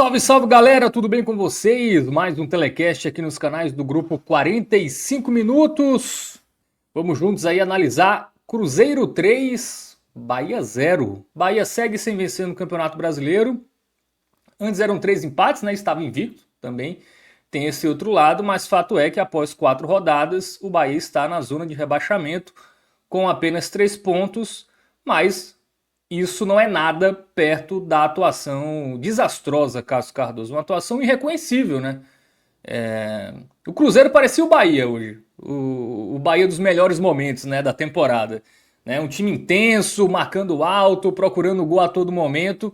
Salve, salve galera, tudo bem com vocês? Mais um telecast aqui nos canais do grupo 45 Minutos. Vamos juntos aí analisar Cruzeiro 3, Bahia 0. Bahia segue sem vencer no Campeonato Brasileiro. Antes eram 3 empates, né? Estava invicto também. Tem esse outro lado, mas fato é que após 4 rodadas, o Bahia está na zona de rebaixamento com apenas 3 pontos, mas isso não é nada perto da atuação desastrosa, Cássio Cardoso. Uma atuação irreconhecível, né? O Cruzeiro parecia o Bahia hoje. O Bahia dos melhores momentos, né, da temporada. Né? Um time intenso, marcando alto, procurando gol a todo momento.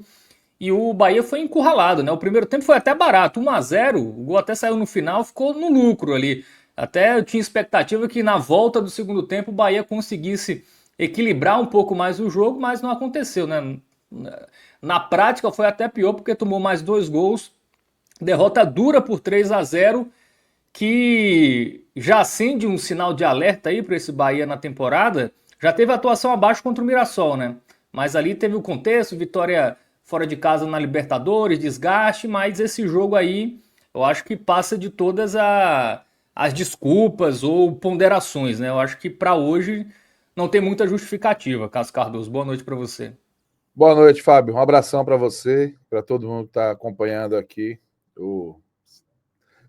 E o Bahia foi encurralado, né? O primeiro tempo foi até barato, 1-0. O gol até saiu no final, ficou no lucro ali. Até eu tinha expectativa que na volta do segundo tempo o Bahia conseguisse equilibrar um pouco mais o jogo, mas não aconteceu, né? Na prática foi até pior porque tomou mais 2 gols. Derrota dura por 3-0, que já acende um sinal de alerta aí para esse Bahia na temporada. Já teve atuação abaixo contra o Mirassol, né? Mas ali teve o contexto, vitória fora de casa na Libertadores, desgaste, mas esse jogo aí eu acho que passa de todas as desculpas ou ponderações, né? Eu acho que para hoje não tem muita justificativa, Cássio Cardoso. Boa noite para você. Boa noite, Fábio. Um abração para você, para todo mundo que está acompanhando aqui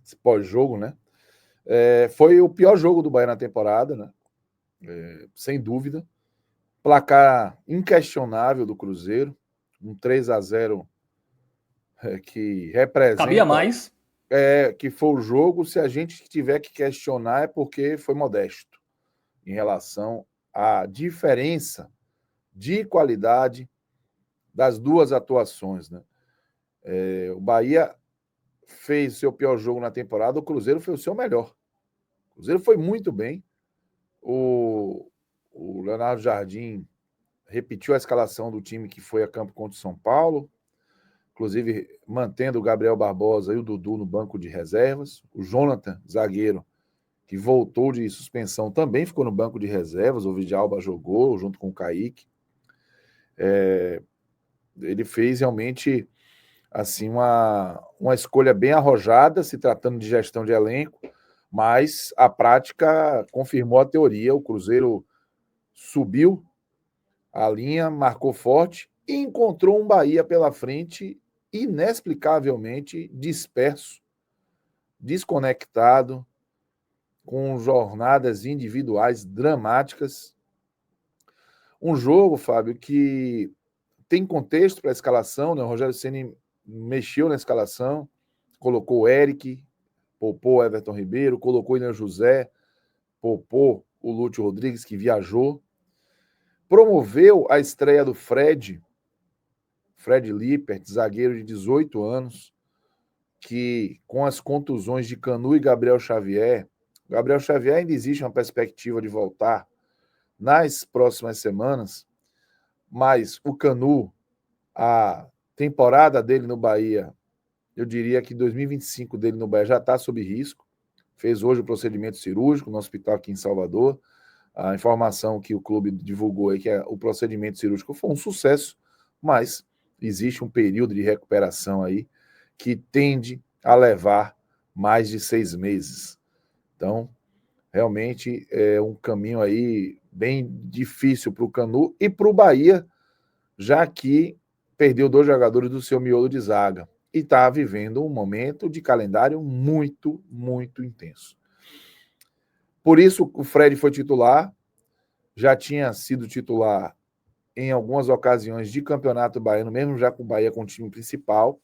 esse pós-jogo, né? Foi o pior jogo do Bahia na temporada, né? Sem dúvida. Placar inquestionável do Cruzeiro, um 3-0 que representa. Cabia mais. Que foi o jogo. Se a gente tiver que questionar, é porque foi modesto em relação à diferença de qualidade das duas atuações, né? O Bahia fez seu pior jogo na temporada, o Cruzeiro foi o seu melhor. O Cruzeiro foi muito bem. O Leonardo Jardim repetiu a escalação do time que foi a campo contra o São Paulo, inclusive mantendo o Gabriel Barbosa e o Dudu no banco de reservas. O Jonathan, zagueiro, que voltou de suspensão, também ficou no banco de reservas. O Vidalba jogou junto com o Kaique. Ele fez realmente assim uma escolha bem arrojada, se tratando de gestão de elenco, mas a prática confirmou a teoria. O Cruzeiro subiu a linha, marcou forte e encontrou um Bahia pela frente inexplicavelmente disperso, desconectado, com jornadas individuais dramáticas. Um jogo, Fábio, que tem contexto para a escalação, né? O Rogério Ceni mexeu na escalação, colocou o Eric, poupou o Everton Ribeiro, colocou o William José, poupou o Lúcio Rodrigues, que viajou, promoveu a estreia do Fred Lippert, zagueiro de 18 anos, que com as contusões de Canu e Gabriel Xavier ainda existe uma perspectiva de voltar nas próximas semanas, mas o Canu, a temporada dele no Bahia, eu diria que 2025 dele no Bahia já está sob risco. Fez hoje o procedimento cirúrgico no hospital aqui em Salvador. A informação que o clube divulgou é que o procedimento cirúrgico foi um sucesso, mas existe um período de recuperação aí que tende a levar mais de 6 meses. Então, realmente é um caminho aí bem difícil para o Canu e para o Bahia, já que perdeu 2 jogadores do seu miolo de zaga e está vivendo um momento de calendário muito, muito intenso. Por isso, o Fred foi titular, já tinha sido titular em algumas ocasiões de campeonato baiano, mesmo já com o Bahia com o time principal.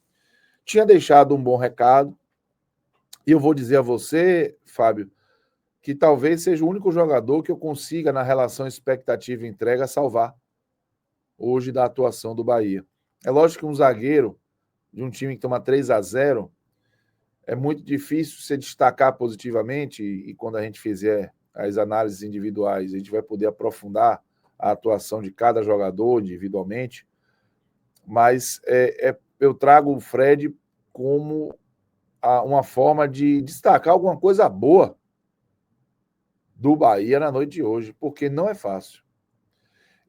Tinha deixado um bom recado. E eu vou dizer a você, Fábio, que talvez seja o único jogador que eu consiga, na relação expectativa e entrega, salvar hoje da atuação do Bahia. É lógico que um zagueiro de um time que toma 3-0 é muito difícil se destacar positivamente, e quando a gente fizer as análises individuais, a gente vai poder aprofundar a atuação de cada jogador individualmente, mas eu trago o Fred como uma forma de destacar alguma coisa boa do Bahia na noite de hoje, porque não é fácil.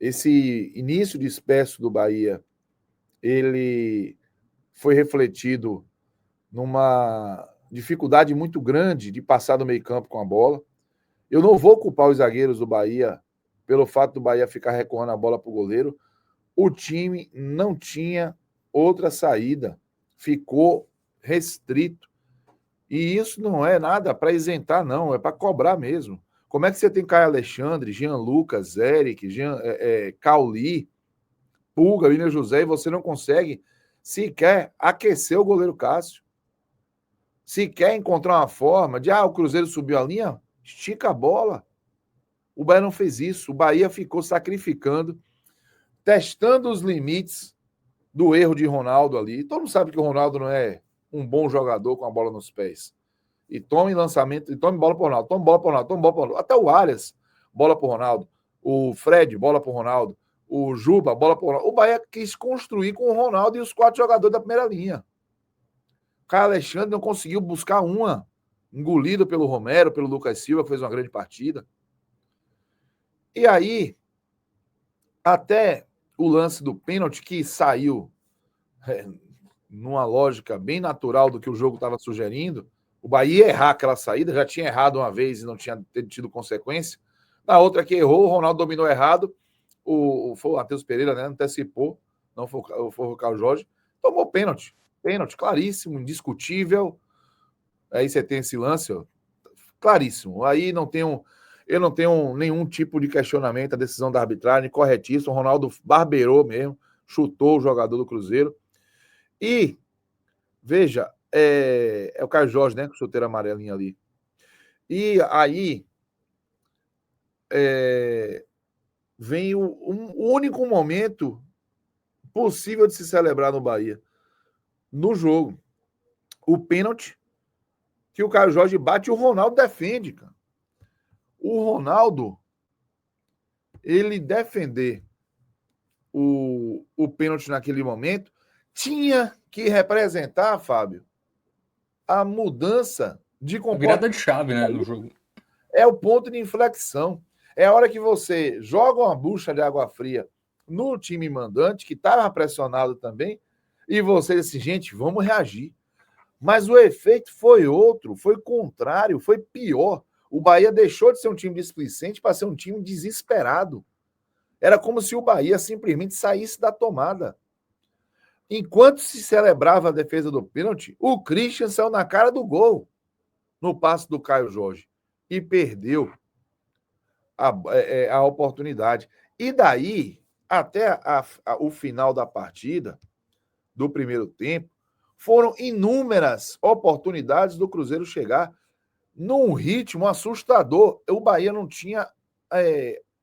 Esse início disperso do Bahia, ele foi refletido numa dificuldade muito grande de passar do meio-campo com a bola. Eu não vou culpar os zagueiros do Bahia pelo fato do Bahia ficar recuando a bola para o goleiro. O time não tinha outra saída, ficou restrito. E isso não é nada para isentar, não, é para cobrar mesmo. Como é que você tem Caio Alexandre, Jean Lucas, Eric, Cauli, Pulga, William José, e você não consegue sequer aquecer o goleiro Cássio? Se quer encontrar uma forma de, o Cruzeiro subiu a linha, estica a bola. O Bahia não fez isso. O Bahia ficou sacrificando, testando os limites do erro de Ronaldo ali. Todo mundo sabe que o Ronaldo não é um bom jogador com a bola nos pés. E tome lançamento, e tome bola para o Ronaldo, tome bola para o Ronaldo, tome bola para o Ronaldo. Até o Arias, bola para o Ronaldo. O Fred, bola para o Ronaldo. O Juba, bola para o Ronaldo. O Bahia quis construir com o Ronaldo e os 4 jogadores da primeira linha. Caio Alexandre não conseguiu buscar uma, engolido pelo Romero, pelo Lucas Silva, que fez uma grande partida. E aí, até o lance do pênalti, que saiu numa lógica bem natural do que o jogo estava sugerindo, o Bahia ia errar aquela saída, já tinha errado uma vez e não tinha tido consequência. Na outra que errou, o Ronaldo dominou errado, foi o Matheus Pereira, né, antecipou, não foi o Carlos Jorge, tomou pênalti. Pênalti, claríssimo, indiscutível. Aí você tem esse lance, ó, claríssimo. Aí eu não tenho nenhum tipo de questionamento. A decisão da arbitragem, corretíssimo. O Ronaldo barbeirou mesmo, chutou o jogador do Cruzeiro. E, veja, é o Caio Jorge, né, com o chuteiro amarelinho ali. E aí vem o único momento possível de se celebrar no Bahia. No jogo. O pênalti que o Caio Jorge bate e o Ronaldo defende, cara. O Ronaldo, ele defender o pênalti naquele momento, tinha que representar, Fábio, a mudança de A virada comportamento. de chave, né, no jogo. É o ponto de inflexão. É a hora que você joga uma bucha de água fria no time mandante, que estava pressionado também, e você diz assim, gente, vamos reagir. Mas o efeito foi outro, foi contrário, foi pior. O Bahia deixou de ser um time displicente para ser um time desesperado. Era como se o Bahia simplesmente saísse da tomada. Enquanto se celebrava a defesa do pênalti, o Christian saiu na cara do gol, no passe do Caio Jorge, e perdeu a oportunidade. E daí, até o final da partida, do primeiro tempo, foram inúmeras oportunidades do Cruzeiro chegar num ritmo assustador. O Bahia não tinha,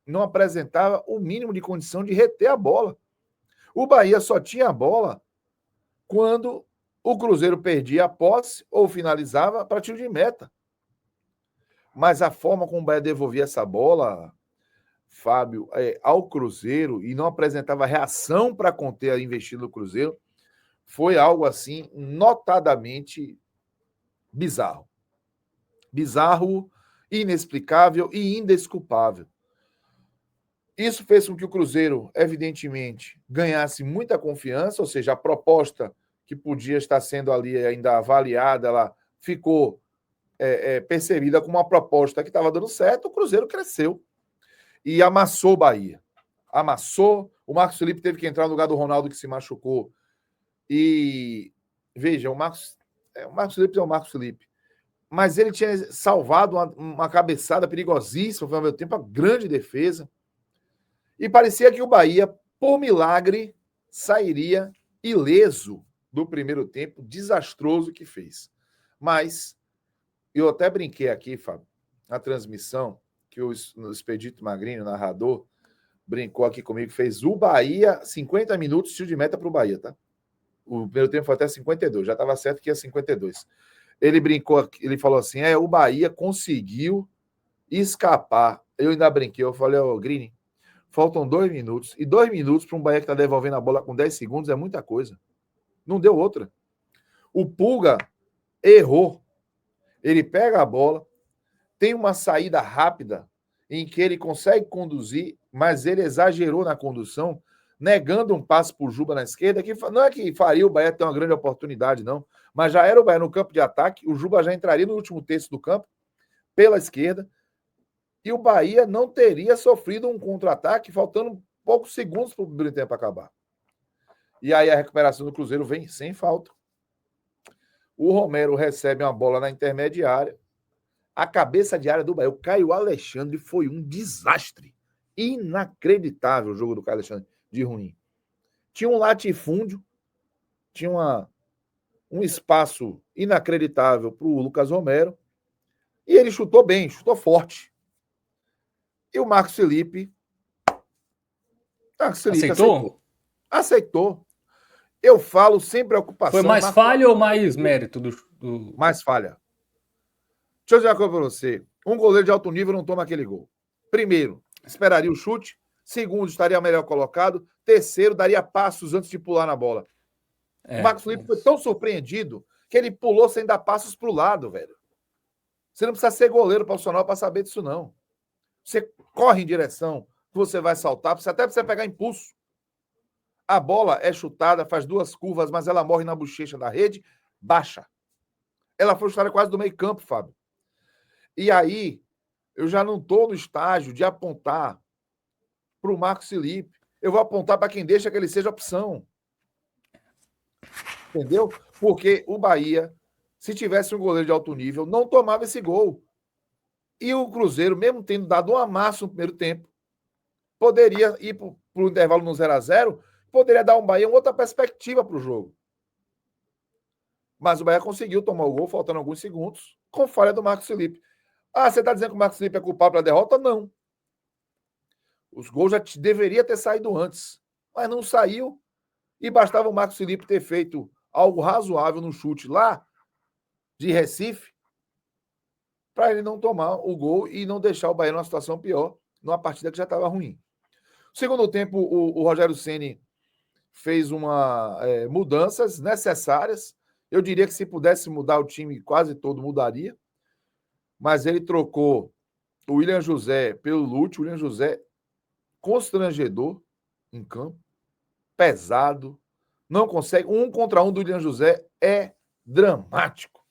não apresentava o mínimo de condição de reter a bola. O Bahia só tinha a bola quando o Cruzeiro perdia a posse ou finalizava para tiro de meta. Mas a forma como o Bahia devolvia essa bola, Fábio, ao Cruzeiro e não apresentava reação para conter a investida do Cruzeiro, foi algo assim notadamente bizarro. Bizarro, inexplicável e indesculpável. Isso fez com que o Cruzeiro, evidentemente, ganhasse muita confiança, ou seja, a proposta que podia estar sendo ali ainda avaliada, ela ficou percebida como uma proposta que estava dando certo. O Cruzeiro cresceu e amassou o Bahia. Amassou. O Marcos Felipe teve que entrar no lugar do Ronaldo, que se machucou. E, veja, o Marcos Felipe é o Marcos Felipe. Mas ele tinha salvado uma cabeçada perigosíssima, foi ao mesmo tempo uma grande defesa. E parecia que o Bahia, por milagre, sairia ileso do primeiro tempo, desastroso que fez. Mas eu até brinquei aqui, Fábio, na transmissão, que o Expedito Magrinho, narrador, brincou aqui comigo, fez o Bahia 50 minutos, tiro de meta para o Bahia, tá? O primeiro tempo foi até 52, já estava certo que ia 52. Ele brincou, ele falou assim, o Bahia conseguiu escapar. Eu ainda brinquei, eu falei, Grini, faltam 2 minutos. E 2 minutos para um Bahia que está devolvendo a bola com 10 segundos é muita coisa. Não deu outra. O Pulga errou. Ele pega a bola, tem uma saída rápida em que ele consegue conduzir, mas ele exagerou na condução, negando um passe por Juba na esquerda, que não é que faria o Bahia ter uma grande oportunidade, não, mas já era o Bahia no campo de ataque, o Juba já entraria no último terço do campo, pela esquerda, e o Bahia não teria sofrido um contra-ataque, faltando poucos segundos para o primeiro tempo acabar. E aí a recuperação do Cruzeiro vem sem falta. O Romero recebe uma bola na intermediária. A cabeça de área do Bahia, o Caio Alexandre, foi um desastre. Inacreditável o jogo do Caio Alexandre, de ruim. Tinha um latifúndio, tinha um espaço inacreditável para o Lucas Romero, e ele chutou bem, chutou forte. E o Marcos Felipe aceitou. Eu falo sem preocupação. Foi mais falha ou mais mérito Mais falha. Deixa eu dizer uma coisa para você. Um goleiro de alto nível não toma aquele gol. Primeiro, esperaria o chute. Segundo, estaria melhor colocado. Terceiro, daria passos antes de pular na bola. O Marcos Felipe foi tão surpreendido que ele pulou sem dar passos para o lado, velho. Você não precisa ser goleiro profissional para saber disso, não. Você corre em direção, você vai saltar, até para você pegar impulso. A bola é chutada, faz duas curvas, mas ela morre na bochecha da rede, baixa. Ela foi chutada quase do meio campo, Fábio. E aí, eu já não estou no estágio de apontar para o Marcos Felipe. Eu vou apontar para quem deixa que ele seja opção. Entendeu? Porque o Bahia, se tivesse um goleiro de alto nível, não tomava esse gol. E o Cruzeiro, mesmo tendo dado um amasso no primeiro tempo, poderia ir para o intervalo no 0-0, poderia dar um Bahia uma outra perspectiva para o jogo. Mas o Bahia conseguiu tomar o gol, faltando alguns segundos, com falha do Marcos Felipe. Ah, você está dizendo que o Marcos Felipe é culpado pela derrota? Não. Os gols já deveria ter saído antes, mas não saiu. E bastava o Marcos Felipe ter feito algo razoável no chute lá de Recife para ele não tomar o gol e não deixar o Bahia numa situação pior, numa partida que já estava ruim. No segundo tempo, o Rogério Ceni fez mudanças necessárias. Eu diria que se pudesse mudar o time, quase todo mudaria. Mas ele trocou o William José pelo Lúcio. O William José, constrangedor em campo, pesado, não consegue. 1 contra 1 do William José é dramático.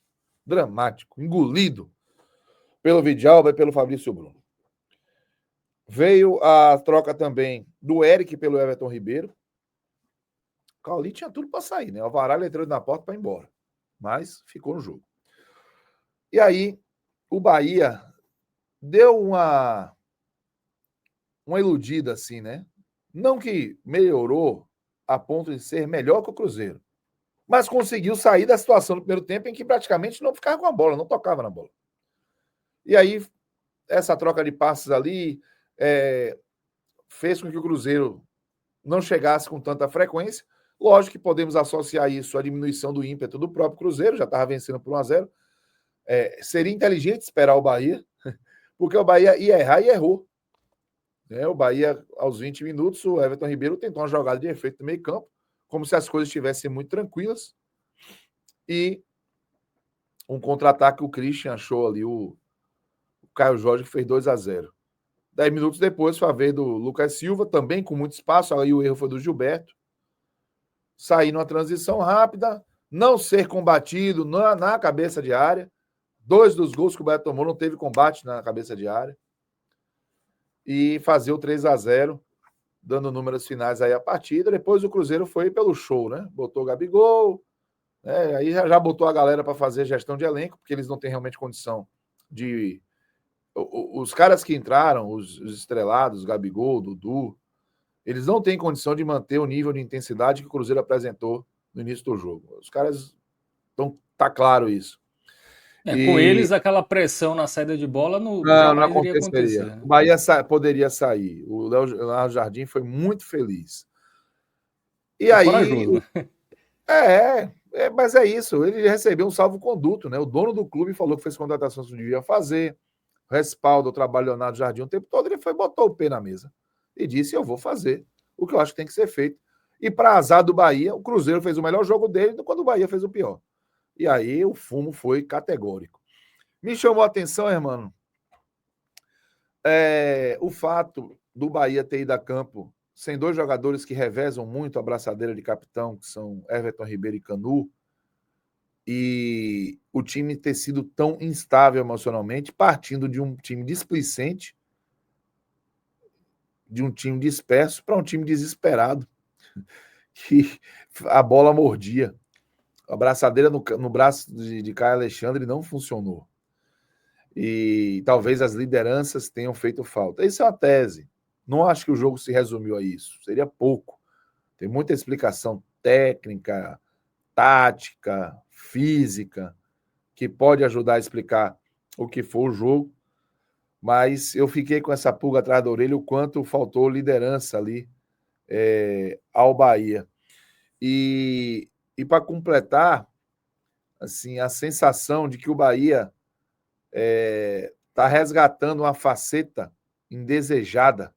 Dramático. Engolido pelo Vidalba e pelo Fabrício Bruno. Veio a troca também do Eric pelo Everton Ribeiro. O Cauli tinha tudo para sair, né? O Alvarado entrou na porta para ir embora. Mas ficou no jogo. E aí, o Bahia deu uma iludida assim, né? Não que melhorou a ponto de ser melhor que o Cruzeiro, mas conseguiu sair da situação no primeiro tempo em que praticamente não ficava com a bola, não tocava na bola. E aí, essa troca de passes ali fez com que o Cruzeiro não chegasse com tanta frequência. Lógico que podemos associar isso à diminuição do ímpeto do próprio Cruzeiro, já estava vencendo por 1-0. Seria inteligente esperar o Bahia, porque o Bahia ia errar e errou. O Bahia, aos 20 minutos, o Everton Ribeiro tentou uma jogada de efeito no meio campo, como se as coisas estivessem muito tranquilas. E um contra-ataque, o Christian achou ali o Caio Jorge, que fez 2-0. 10 minutos depois, foi a vez do Lucas Silva, também com muito espaço, aí o erro foi do Gilberto. Sair numa transição rápida, não ser combatido na cabeça de área. 2 dos gols que o Bahia tomou não teve combate na cabeça de área. E fazer o 3-0, dando números finais aí à partida. Depois o Cruzeiro foi pelo show, né? Botou o Gabigol, aí já botou a galera para fazer gestão de elenco, porque eles não têm realmente condição de... Os caras que entraram, os estrelados, Gabigol, Dudu, eles não têm condição de manter o nível de intensidade que o Cruzeiro apresentou no início do jogo. Os caras... Então, tá claro isso. Com eles, aquela pressão na saída de bola jamais iria acontecer. Né? O Bahia poderia sair. O Leonardo Jardim foi muito feliz. E aí... Corajoso. Mas é isso. Ele recebeu um salvo-conduto, né? O dono do clube falou que fez contratações que não devia fazer, respalda o trabalho do Leonardo Jardim o tempo todo. Ele botou o pé na mesa e disse: eu vou fazer o que eu acho que tem que ser feito. E para azar do Bahia, o Cruzeiro fez o melhor jogo dele quando o Bahia fez o pior. E aí o fumo foi categórico. Me chamou a atenção, irmão, o fato do Bahia ter ido a campo sem dois jogadores que revezam muito a braçadeira de capitão, que são Everton Ribeiro e Canu, e o time ter sido tão instável emocionalmente, partindo de um time displicente, de um time disperso, para um time desesperado, que a bola mordia. A braçadeira no braço de Caio Alexandre não funcionou. E talvez as lideranças tenham feito falta. Isso é uma tese. Não acho que o jogo se resumiu a isso. Seria pouco. Tem muita explicação técnica, tática, física, que pode ajudar a explicar o que foi o jogo. Mas eu fiquei com essa pulga atrás da orelha o quanto faltou liderança ali ao Bahia. E para completar, assim, a sensação de que o Bahia está resgatando uma faceta indesejada,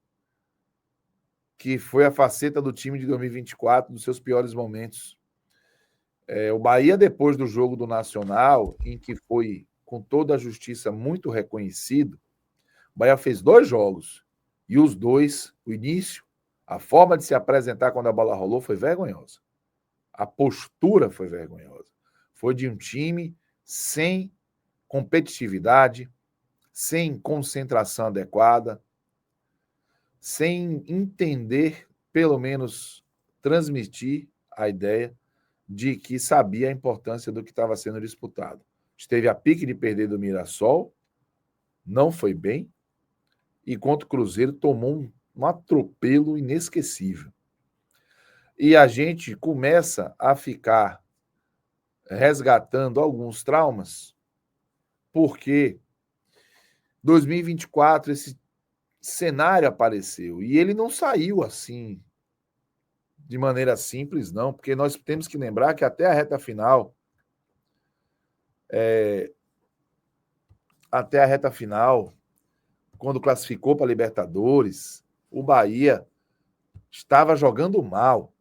que foi a faceta do time de 2024, dos seus piores momentos. O Bahia, depois do jogo do Nacional, em que foi, com toda a justiça, muito reconhecido, o Bahia fez 2 jogos, e os 2, o início, a forma de se apresentar quando a bola rolou foi vergonhosa. A postura foi vergonhosa. Foi de um time sem competitividade, sem concentração adequada, sem entender, pelo menos transmitir a ideia de que sabia a importância do que estava sendo disputado. Esteve a pique de perder do Mirassol, não foi bem, e contra o Cruzeiro tomou um atropelo inesquecível. E a gente começa a ficar resgatando alguns traumas, porque 2024 esse cenário apareceu, e ele não saiu assim de maneira simples, não, porque nós temos que lembrar que até a reta final, quando classificou para a Libertadores, o Bahia estava jogando mal.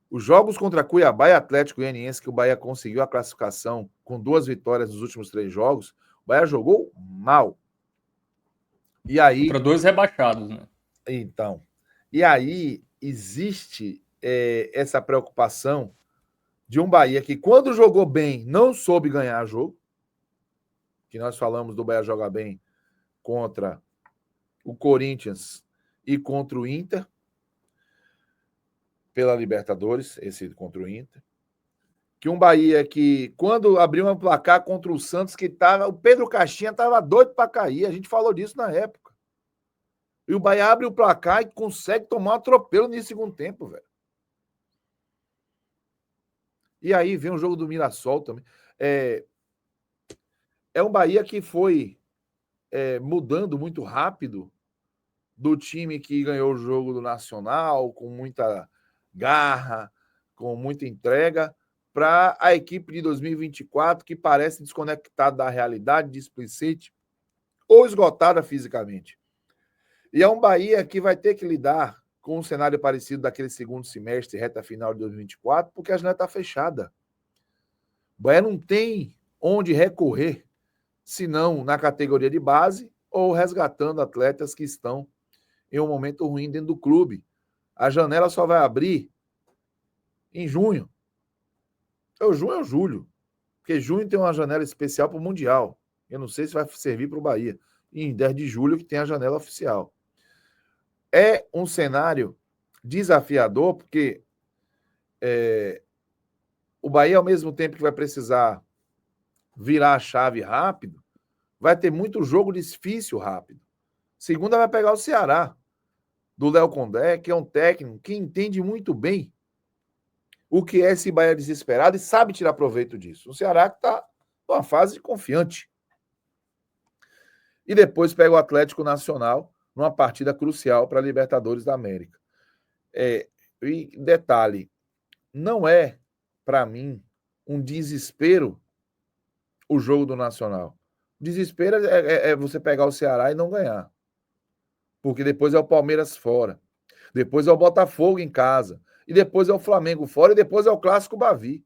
Os jogos contra Cuiabá e Atlético Goianiense, que o Bahia conseguiu a classificação com 2 vitórias nos últimos 3 jogos, o Bahia jogou mal. E aí... Contra 2 rebaixados, né? Então, e aí existe essa preocupação de um Bahia que, quando jogou bem, não soube ganhar jogo, que nós falamos do Bahia jogar bem contra o Corinthians e contra o Inter, pela Libertadores, esse contra o Inter. Que um Bahia que, quando abriu um placar contra o Santos, que tava, o Pedro Caixinha estava doido para cair, a gente falou disso na época. E o Bahia abre o placar e consegue tomar um atropelo nesse segundo tempo, velho. E aí vem o jogo do Mirassol também. É um Bahia que foi mudando muito rápido do time que ganhou o jogo do Nacional, com muita garra, com muita entrega, para a equipe de 2024, que parece desconectada da realidade, displicente ou esgotada fisicamente. E é um Bahia que vai ter que lidar com um cenário parecido daquele segundo semestre, reta final de 2024, porque a janela está fechada. O Bahia não tem onde recorrer, senão na categoria de base ou resgatando atletas que estão em um momento ruim dentro do clube. A janela só vai abrir em junho. Junho ou julho. Porque junho tem uma janela especial para o Mundial. Eu não sei se vai servir para o Bahia. E em 10 de julho que tem a janela oficial. É um cenário desafiador, porque o Bahia, ao mesmo tempo que vai precisar virar a chave rápido, vai ter muito jogo difícil rápido. Segunda vai pegar o Ceará, do Léo Condé, que é um técnico que entende muito bem o que é esse Bahia desesperado e sabe tirar proveito disso. O Ceará que está numa fase confiante. E depois pega o Atlético Nacional numa partida crucial para a Libertadores da América. E detalhe, não é, para mim, um desespero o jogo do Nacional. Desespero é você pegar o Ceará e não ganhar. Porque depois é o Palmeiras fora. Depois é o Botafogo em casa. E depois é o Flamengo fora. E depois é o Clássico Bavi.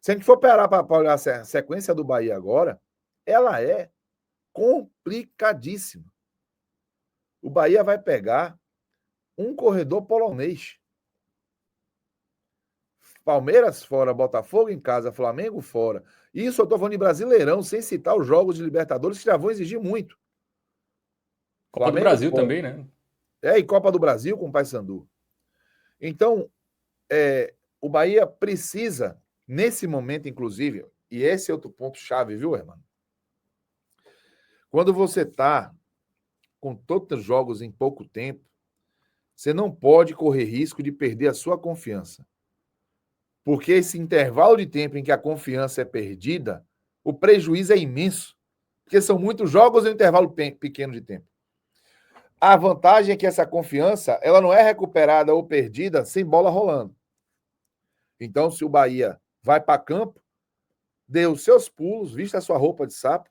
Se a gente for parar para olhar a sequência do Bahia agora, ela é complicadíssima. O Bahia vai pegar um corredor polonês. Palmeiras fora, Botafogo em casa, Flamengo fora. Isso eu estou falando de Brasileirão, sem citar os jogos de Libertadores, que já vão exigir muito. Copa do Flamengo Brasil fora. também, né? E Copa do Brasil com o Paysandu. Então, o Bahia precisa, nesse momento, inclusive, e esse é outro ponto-chave, viu, irmão? Quando você está com tantos jogos em pouco tempo, você não pode correr risco de perder a sua confiança. Porque esse intervalo de tempo em que a confiança é perdida, o prejuízo é imenso. Porque são muitos jogos em um intervalo pequeno de tempo. A vantagem é que essa confiança ela não é recuperada ou perdida sem bola rolando. Então, se o Bahia vai para campo, dê os seus pulos, vista a sua roupa de sapo,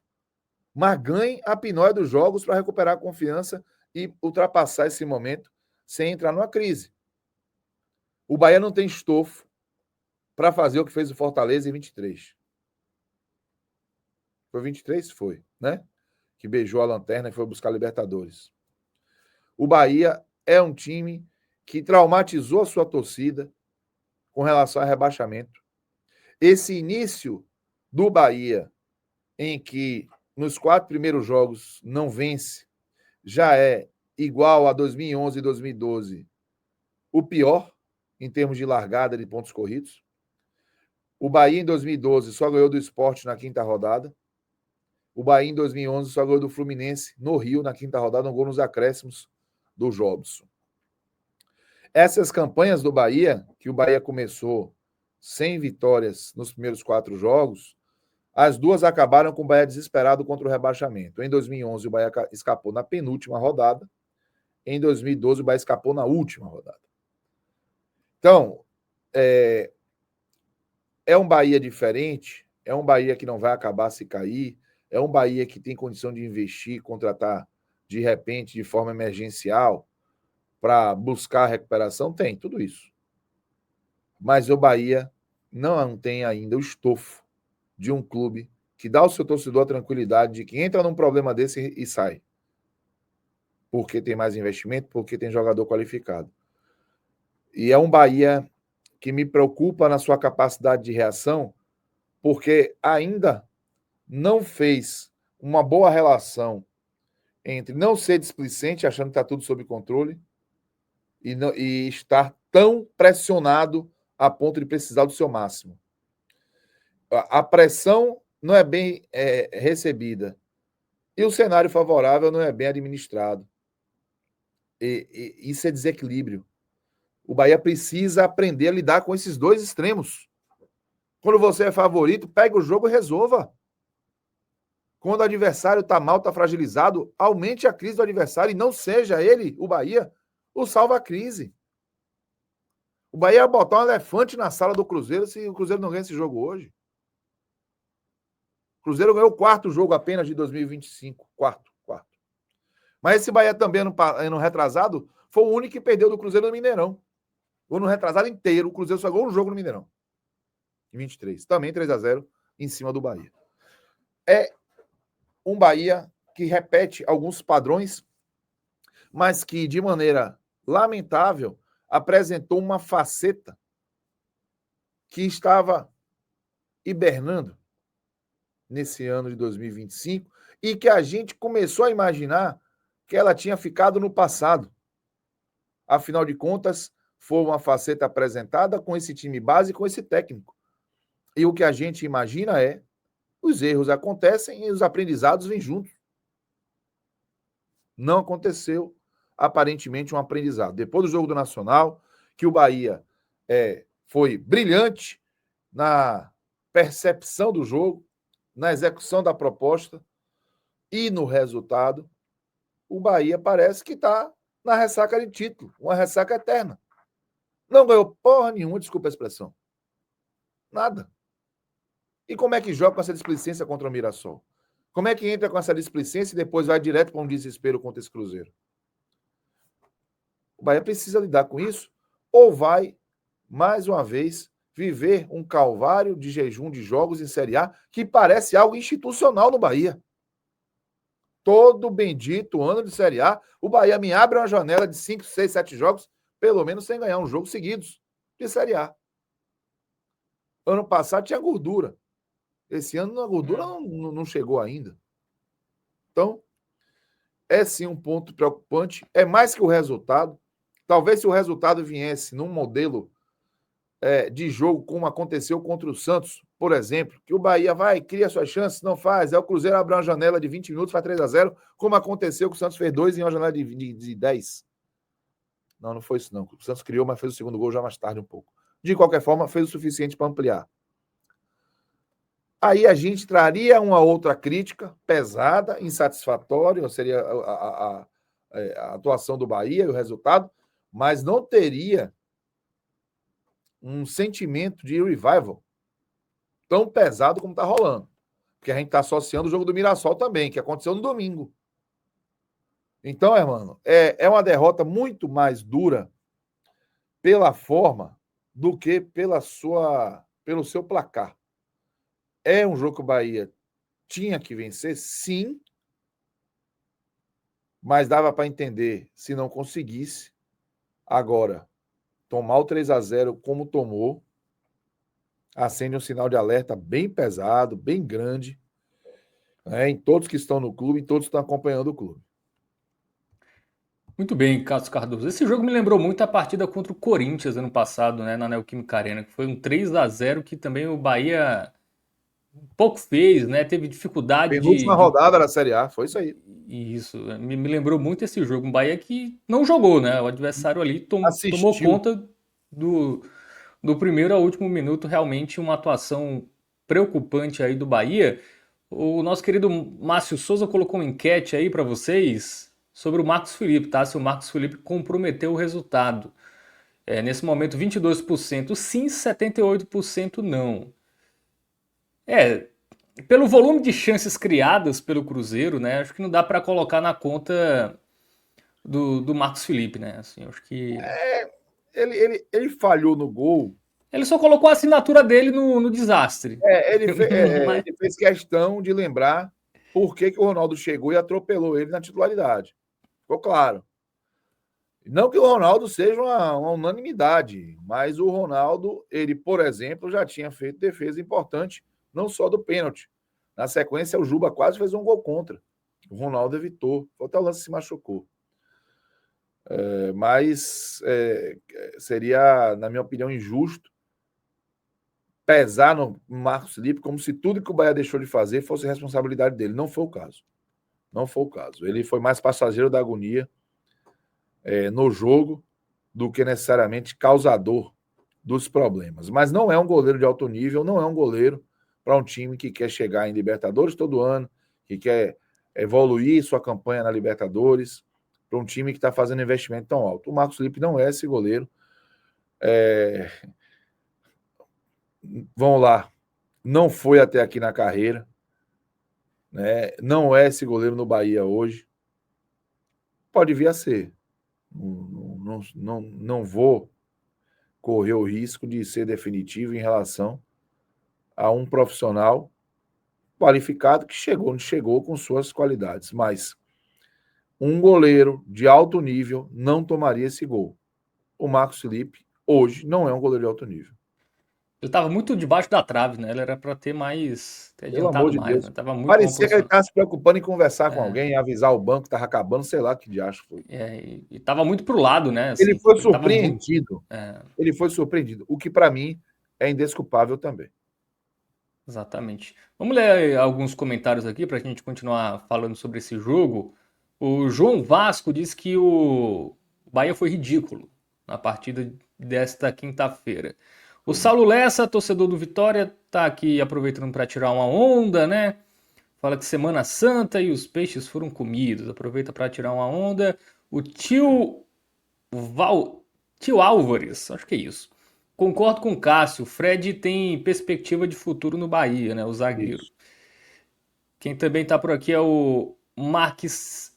mas ganhe a pinóia dos jogos para recuperar a confiança e ultrapassar esse momento sem entrar numa crise. O Bahia não tem estofo para fazer o que fez o Fortaleza em 23. Foi 23? Foi, né? Que beijou a lanterna e foi buscar a Libertadores. O Bahia é um time que traumatizou a sua torcida com relação ao rebaixamento. Esse início do Bahia, em que nos 4 primeiros jogos não vence, já é igual a 2011 e 2012, o pior em termos de largada de pontos corridos. O Bahia, em 2012, só ganhou do Sport na 5ª rodada. O Bahia, em 2011, só ganhou do Fluminense no Rio, na 5ª rodada, um gol nos acréscimos do Jobson. Essas campanhas do Bahia, que o Bahia começou sem vitórias nos primeiros 4 jogos, as duas acabaram com o Bahia desesperado contra o rebaixamento. Em 2011, o Bahia escapou na penúltima rodada. Em 2012, o Bahia escapou na última rodada. Então, é um Bahia diferente, é um Bahia que não vai acabar se cair, é um Bahia que tem condição de investir, contratar de repente, de forma emergencial, para buscar a recuperação, tem tudo isso. Mas o Bahia não tem ainda o estofo de um clube que dá ao seu torcedor a tranquilidade de que entra num problema desse e sai. Porque tem mais investimento, porque tem jogador qualificado. E é um Bahia que me preocupa na sua capacidade de reação, porque ainda não fez uma boa relação entre não ser displicente, achando que está tudo sob controle, e estar tão pressionado a ponto de precisar do seu máximo. A pressão não é bem recebida e o cenário favorável não é bem administrado. Isso é desequilíbrio. O Bahia precisa aprender a lidar com esses dois extremos. Quando você é favorito, pega o jogo e resolva. Quando o adversário está mal, está fragilizado, aumente a crise do adversário e não seja ele, o Bahia, o salva-crise. O Bahia ia botar um elefante na sala do Cruzeiro se o Cruzeiro não ganha esse jogo hoje. O Cruzeiro ganhou o 4º jogo apenas de 2025. Quarto. Mas esse Bahia também, no retrasado, foi o único que perdeu do Cruzeiro no Mineirão. Ou no retrasado inteiro, o Cruzeiro só ganhou um jogo no Mineirão. Em 23. Também 3-0 em cima do Bahia. É um Bahia que repete alguns padrões, mas que, de maneira lamentável, apresentou uma faceta que estava hibernando nesse ano de 2025 e que a gente começou a imaginar que ela tinha ficado no passado. Afinal de contas, foi uma faceta apresentada com esse time base, com esse técnico. E o que a gente imagina é os erros acontecem e os aprendizados vêm juntos. Não aconteceu, aparentemente, um aprendizado. Depois do jogo do Nacional, que o Bahia foi brilhante na percepção do jogo, na execução da proposta e no resultado, o Bahia parece que está na ressaca de título, uma ressaca eterna. Não ganhou porra nenhuma, desculpa a expressão. Nada. E como é que joga com essa displicência contra o Mirassol? Como é que entra com essa displicência e depois vai direto para um desespero contra esse Cruzeiro? O Bahia precisa lidar com isso ou vai, mais uma vez, viver um calvário de jejum de jogos em Série A que parece algo institucional no Bahia. Todo bendito ano de Série A, o Bahia me abre uma janela de 5, 6, 7 jogos, pelo menos sem ganhar um jogo seguidos de Série A. Ano passado tinha gordura. Esse ano a gordura não chegou ainda. Então, é sim um ponto preocupante. É mais que o resultado. Talvez se o resultado viesse num modelo de jogo, como aconteceu contra o Santos, por exemplo, que o Bahia vai, cria suas chances, não faz. Aí o Cruzeiro abre uma janela de 20 minutos, faz 3-0, como aconteceu que o Santos fez 2 em uma janela de 10. Não foi isso não. O Santos criou, mas fez o segundo gol já mais tarde um pouco. De qualquer forma, fez o suficiente para ampliar. Aí a gente traria uma outra crítica pesada, insatisfatória, seria a atuação do Bahia e o resultado, mas não teria um sentimento de revival tão pesado como está rolando. Porque a gente está associando o jogo do Mirassol também, que aconteceu no domingo. Então, irmão, é uma derrota muito mais dura pela forma do que pelo seu placar. É um jogo que o Bahia tinha que vencer, sim, mas dava para entender se não conseguisse. Agora, tomar o 3-0 como tomou, acende um sinal de alerta bem pesado, bem grande, em todos que estão no clube, em todos que estão acompanhando o clube. Muito bem, Cássio Cardoso. Esse jogo me lembrou muito a partida contra o Corinthians ano passado, né, na Neoquímica Arena, que foi um 3-0 que também o Bahia pouco fez, né? Teve dificuldade Penúltima rodada da Série A, foi isso aí. Isso, me lembrou muito esse jogo. Um Bahia que não jogou, né? O adversário ali tomou conta do primeiro ao último minuto. Realmente uma atuação preocupante aí do Bahia. O nosso querido Márcio Souza colocou uma enquete aí para vocês sobre o Marcos Felipe, tá? Se o Marcos Felipe comprometeu o resultado. Nesse momento, 22% sim, 78% não. Pelo volume de chances criadas pelo Cruzeiro, né? Acho que não dá para colocar na conta do Marcos Felipe, né? Assim, acho que Ele falhou no gol. ele só colocou a assinatura dele no desastre. Mas, Ele fez questão de lembrar por que o Ronaldo chegou e atropelou ele na titularidade. Ficou claro. Não que o Ronaldo seja uma unanimidade, mas o Ronaldo, ele, por exemplo, já tinha feito defesa importante, não só do pênalti. Na sequência, o Juba quase fez um gol contra. O Ronaldo evitou. Até o lance se machucou. Mas seria, na minha opinião, injusto pesar no Marcos Felipe como se tudo que o Bahia deixou de fazer fosse responsabilidade dele. Não foi o caso. Não foi o caso. Ele foi mais passageiro da agonia no jogo do que necessariamente causador dos problemas. Mas não é um goleiro de alto nível, não é um goleiro para um time que quer chegar em Libertadores todo ano, que quer evoluir sua campanha na Libertadores, para um time que está fazendo investimento tão alto. O Marcos Felipe não é esse goleiro. Vamos lá, não foi até aqui na carreira, né? Não é esse goleiro no Bahia hoje. Pode vir a ser. Não vou correr o risco de ser definitivo em relação a um profissional qualificado que chegou onde chegou com suas qualidades, mas um goleiro de alto nível não tomaria esse gol. O Marcos Felipe hoje não é um goleiro de alto nível. ele estava muito debaixo da trave, né? Ele era para ter mais, ter Pelo adiantado amor de mais, Deus. né? Tava muito Parecia que ele estava se preocupando em conversar com alguém, avisar o banco que estava acabando, sei lá que diacho foi. E tava muito pro lado, né? Assim, Ele foi ele tava surpreendido. Ele foi surpreendido, o que para mim é indesculpável também. Exatamente. Vamos ler alguns comentários aqui para a gente continuar falando sobre esse jogo. O João Vasco diz que o Bahia foi ridículo na partida desta quinta-feira. O Saulo Lessa, torcedor do Vitória, tá aqui aproveitando para tirar uma onda, né? Fala que Semana Santa e os peixes foram comidos. Aproveita para tirar uma onda. O tio Álvares, acho que é isso. Concordo com o Cássio. O Fred tem perspectiva de futuro no Bahia, né? O zagueiro. Isso. Quem também tá por aqui é o Max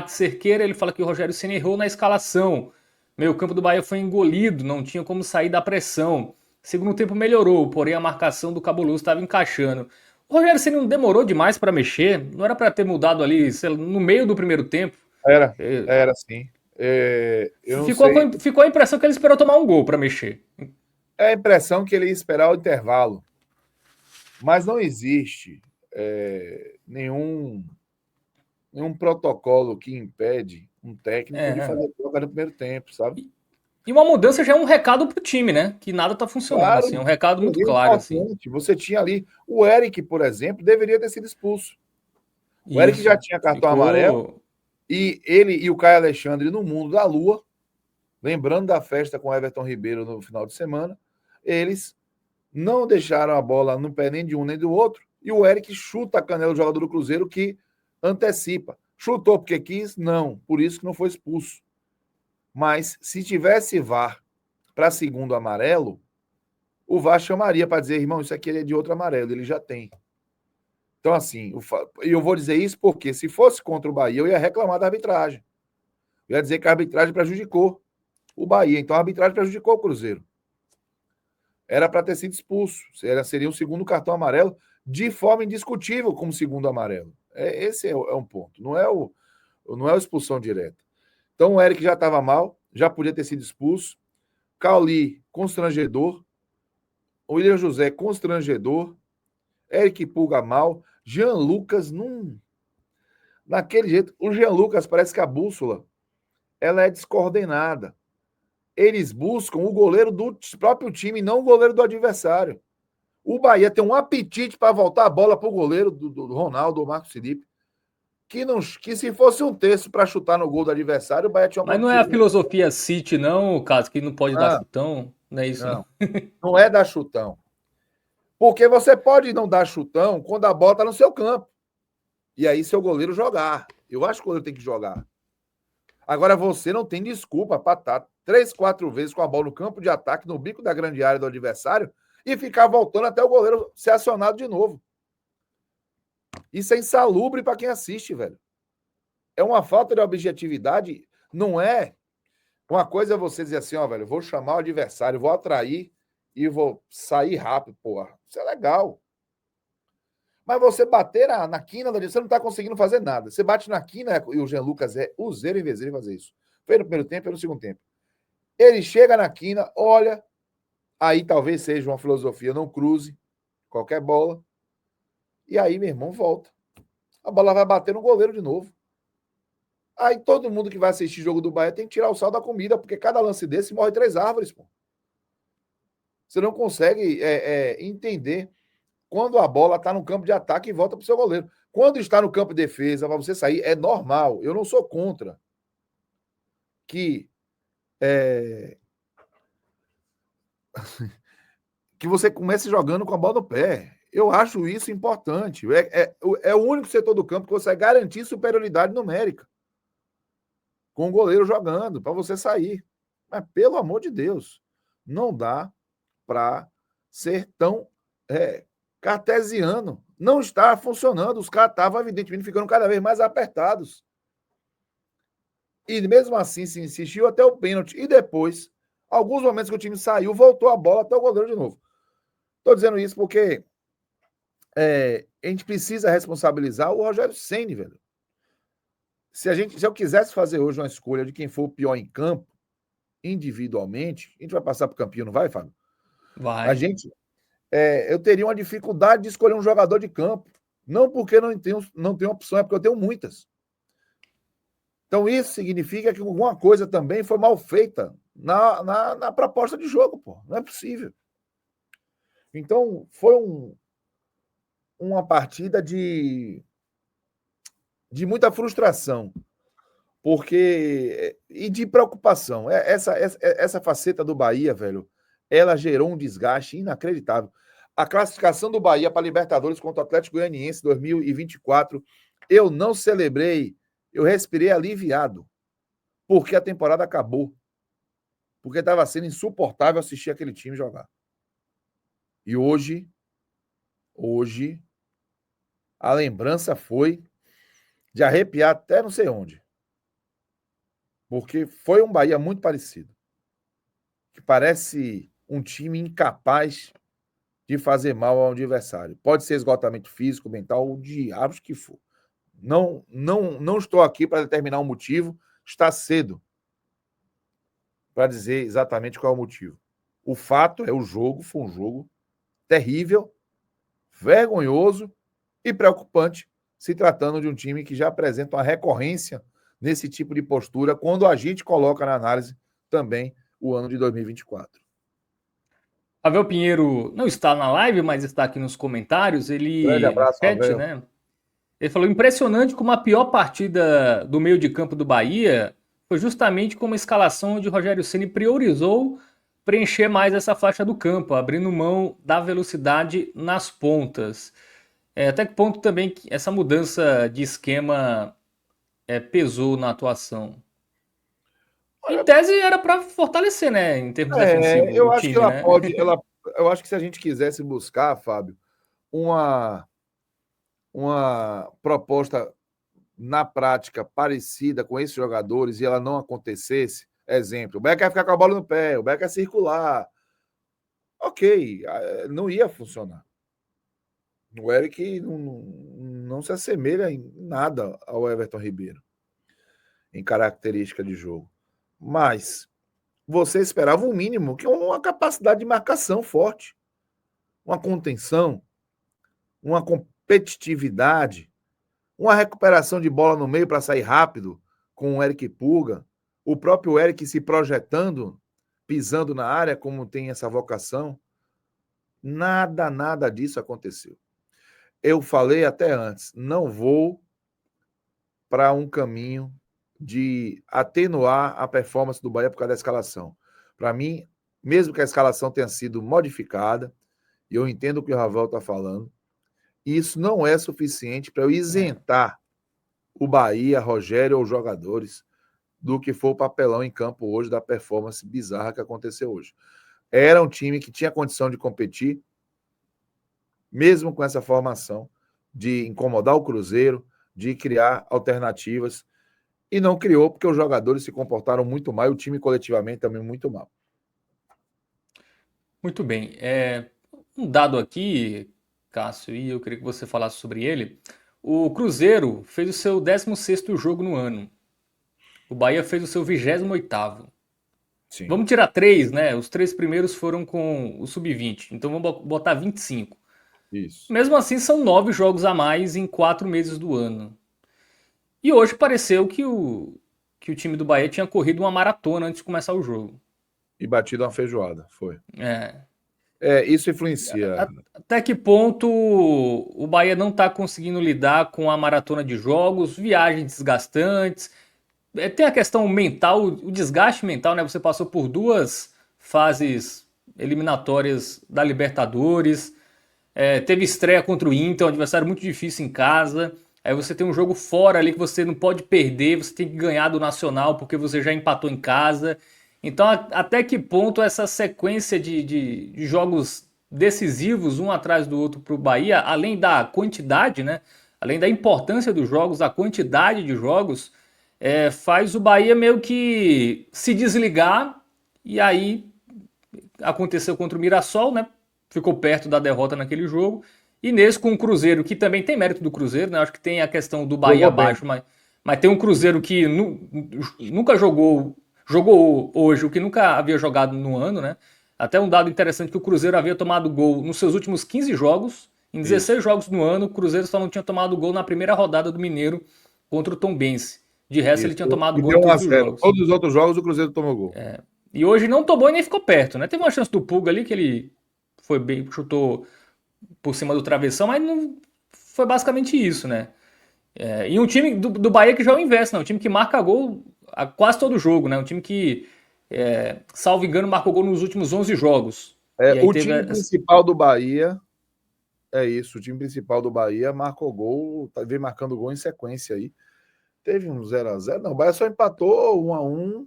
Cerqueira. Ele fala que o Rogério Ceni errou na escalação. Meio campo do Bahia foi engolido, não tinha como sair da pressão. Segundo tempo melhorou, porém a marcação do Cabuloso estava encaixando. O Rogério Ceni não demorou demais para mexer? Não era para ter mudado ali, sei lá, no meio do primeiro tempo? Era sim. Eu não Ficou, sei. ficou a impressão que ele esperou tomar um gol para mexer. É a impressão que ele ia esperar o intervalo. Mas não existe nenhum protocolo que impede um técnico de É. fazer troca no primeiro tempo, sabe? E uma mudança já é um recado pro time, né? Que nada tá funcionando, Claro, assim. É um recado muito seria claro, assim. importante. Você tinha ali. O Eric, por exemplo, deveria ter sido expulso. O Eric já Isso. tinha cartão amarelo Ficou. e ele e o Caio Alexandre no mundo da lua, lembrando da festa com Everton Ribeiro no final de semana, eles não deixaram a bola no pé nem de um nem do outro, e o Eric chuta a canela do jogador do Cruzeiro que antecipa. Chutou porque quis? Não, por isso que não foi expulso. Mas se tivesse VAR para segundo amarelo, o VAR chamaria para dizer, irmão, isso aqui é de outro amarelo, ele já tem. Então, assim, eu vou dizer isso porque se fosse contra o Bahia, eu ia reclamar da arbitragem. Eu ia dizer que a arbitragem prejudicou o Bahia. Então, a arbitragem prejudicou o Cruzeiro. Era para ter sido expulso. Seria um segundo cartão amarelo de forma indiscutível como segundo amarelo. Esse é um ponto. Não é a expulsão direta. Então, o Eric já estava mal, já podia ter sido expulso. Cauli, constrangedor. O William José, constrangedor. Eric Pulga mal. Jean Lucas, naquele jeito. O Jean Lucas parece que a bússola ela é descoordenada. Eles buscam o goleiro do próprio time, não o goleiro do adversário. O Bahia tem um apetite para voltar a bola para o goleiro do Ronaldo, do Marcos Felipe, que se fosse um terço para chutar no gol do adversário, o Bahia tinha Mas uma não é a possibilidade. filosofia City, não, caso que não pode dar Não, chutão. Não é isso, não. não. Não é dar chutão. Porque você pode não dar chutão quando a bola está no seu campo. E aí seu goleiro jogar. Eu acho que o goleiro tem que jogar. Agora você não tem desculpa para estar 3, 4 vezes com a bola no campo de ataque, no bico da grande área do adversário, e ficar voltando até o goleiro ser acionado de novo. Isso é insalubre para quem assiste, velho. É uma falta de objetividade. Não é. Uma coisa é você dizer assim, ó, velho, vou chamar o adversário, vou atrair e vou sair rápido, porra. Isso é legal. Mas você bater na quina, você não tá conseguindo fazer nada. Você bate na quina, e o Jean Lucas é useiro em vez de fazer isso. Foi no primeiro tempo e no segundo tempo. Ele chega na quina, olha, aí talvez seja uma filosofia, não cruze qualquer bola. E aí, meu irmão, volta. A bola vai bater no goleiro de novo. Aí todo mundo que vai assistir jogo do Bahia tem que tirar o sal da comida, porque cada lance desse morre 3 árvores, pô. Você não consegue entender quando a bola está no campo de ataque e volta para o seu goleiro. Quando está no campo de defesa, para você sair, é normal. Eu não sou contra que que você comece jogando com a bola no pé. Eu acho isso importante. É o único setor do campo que você vai garantir superioridade numérica com o goleiro jogando, para você sair. Mas, pelo amor de Deus, não dá para ser tão cartesiano. Não está funcionando. Os caras estavam, evidentemente, ficando cada vez mais apertados. E mesmo assim se insistiu até o pênalti. E depois, alguns momentos que o time saiu, voltou a bola até o goleiro de novo. Estou dizendo isso porque a gente precisa responsabilizar o Rogério Ceni, velho. Se eu quisesse fazer hoje uma escolha de quem for o pior em campo, individualmente, a gente vai passar para o campeão, não vai, Fábio? Vai. Eu teria uma dificuldade de escolher um jogador de campo. Não porque não tenho opção, é porque eu tenho muitas. Então, isso significa que alguma coisa também foi mal feita na proposta de jogo, pô. Não é possível. Então, foi uma partida de muita frustração, porque e de preocupação. Essa faceta do Bahia, velho, ela gerou um desgaste inacreditável. A classificação do Bahia para a Libertadores contra o Atlético Goianiense 2024, eu não celebrei, eu respirei aliviado, porque a temporada acabou. Porque estava sendo insuportável assistir aquele time jogar. E hoje, a lembrança foi de arrepiar até não sei onde. Porque foi um Bahia muito parecido. Que parece um time incapaz de fazer mal ao adversário. Pode ser esgotamento físico, mental, o diabo que for. Não estou aqui para determinar um motivo, está cedo para dizer exatamente qual é o motivo. O fato é o jogo, foi um jogo terrível, vergonhoso e preocupante, se tratando de um time que já apresenta uma recorrência nesse tipo de postura, quando a gente coloca na análise também o ano de 2024. Pavel Pinheiro não está na live, mas está aqui nos comentários. Grande Ele, no abraço, chat, Pavel. né? Ele falou: impressionante como a pior partida do meio de campo do Bahia foi justamente como a escalação de Rogério Ceni priorizou preencher mais essa faixa do campo, abrindo mão da velocidade nas pontas. Até que ponto também que essa mudança de esquema pesou na atuação? Em Olha, tese era para fortalecer, né, em termos defensivos, o eu acho que time, ela né? pode, eu acho que se a gente quisesse buscar, Fábio, uma, uma proposta na prática parecida com esses jogadores e ela não acontecesse, exemplo, o Becker quer ficar com a bola no pé, o Becker quer circular, ok, não ia funcionar. O Eric não se assemelha em nada ao Everton Ribeiro, em característica de jogo. Mas você esperava o mínimo, que é uma capacidade de marcação forte, uma contenção, uma competitividade, uma recuperação de bola no meio para sair rápido com o Eric Pulga, o próprio Eric se projetando, pisando na área, como tem essa vocação. Nada disso aconteceu. Eu falei até antes, não vou para um caminho de atenuar a performance do Bahia por causa da escalação. Para mim, mesmo que a escalação tenha sido modificada, e eu entendo o que o Ravel está falando, isso não é suficiente para eu isentar o Bahia, Rogério ou os jogadores do que foi o papelão em campo hoje, da performance bizarra que aconteceu hoje. Era um time que tinha condição de competir, mesmo com essa formação, de incomodar o Cruzeiro, de criar alternativas, e não criou porque os jogadores se comportaram muito mal e o time coletivamente também muito mal. Muito bem. Um dado aqui, Cássio, e eu queria que você falasse sobre ele. O Cruzeiro fez o seu 16º jogo no ano. O Bahia fez o seu 28º. Sim. Vamos tirar três, né? Os três primeiros foram com o Sub-20. Então vamos botar 25. Isso. Mesmo assim, são 9 jogos a mais em 4 meses do ano. E hoje pareceu que o time do Bahia tinha corrido uma maratona antes de começar o jogo. E batido uma feijoada, foi. É, Isso influencia. Até que ponto o Bahia não está conseguindo lidar com a maratona de jogos, viagens desgastantes? Tem a questão mental, o desgaste mental, né? Você passou por 2 fases eliminatórias da Libertadores, teve estreia contra o Inter, um adversário muito difícil em casa. Aí você tem um jogo fora ali que você não pode perder, você tem que ganhar do Nacional porque você já empatou em casa. Então, até que ponto essa sequência de jogos decisivos, um atrás do outro para o Bahia, além da quantidade, né? Além da importância dos jogos, a quantidade de jogos, faz o Bahia meio que se desligar. E aí aconteceu contra o Mirassol, né? Ficou perto da derrota naquele jogo. E nesse com o Cruzeiro, que também tem mérito do Cruzeiro, né? Acho que tem a questão do Bahia Jogou bem. abaixo, mas tem um Cruzeiro que nunca jogou hoje o que nunca havia jogado no ano, né? Até um dado interessante que o Cruzeiro havia tomado gol nos seus últimos 15 jogos, em 16 Isso. jogos no ano, o Cruzeiro só não tinha tomado gol na primeira rodada do Mineiro contra o Tombense. De resto, ele Isso. tinha tomado E gol em deu 1 a todos os 0. jogos. Todos os outros jogos o Cruzeiro tomou gol. E hoje não tomou e nem ficou perto, né? Teve uma chance do Pulga ali que ele foi bem, chutou por cima do travessão, mas não foi basicamente isso, né? E um time do Bahia que já é o inverso, né? Um time que marca gol a quase todo jogo, né? Um time que, salvo engano, marcou gol nos últimos 11 jogos. E aí O teve. time principal do Bahia é isso. O time principal do Bahia marcou gol, vem marcando gol em sequência aí. Teve um 0x0. Não, o Bahia só empatou 1x1.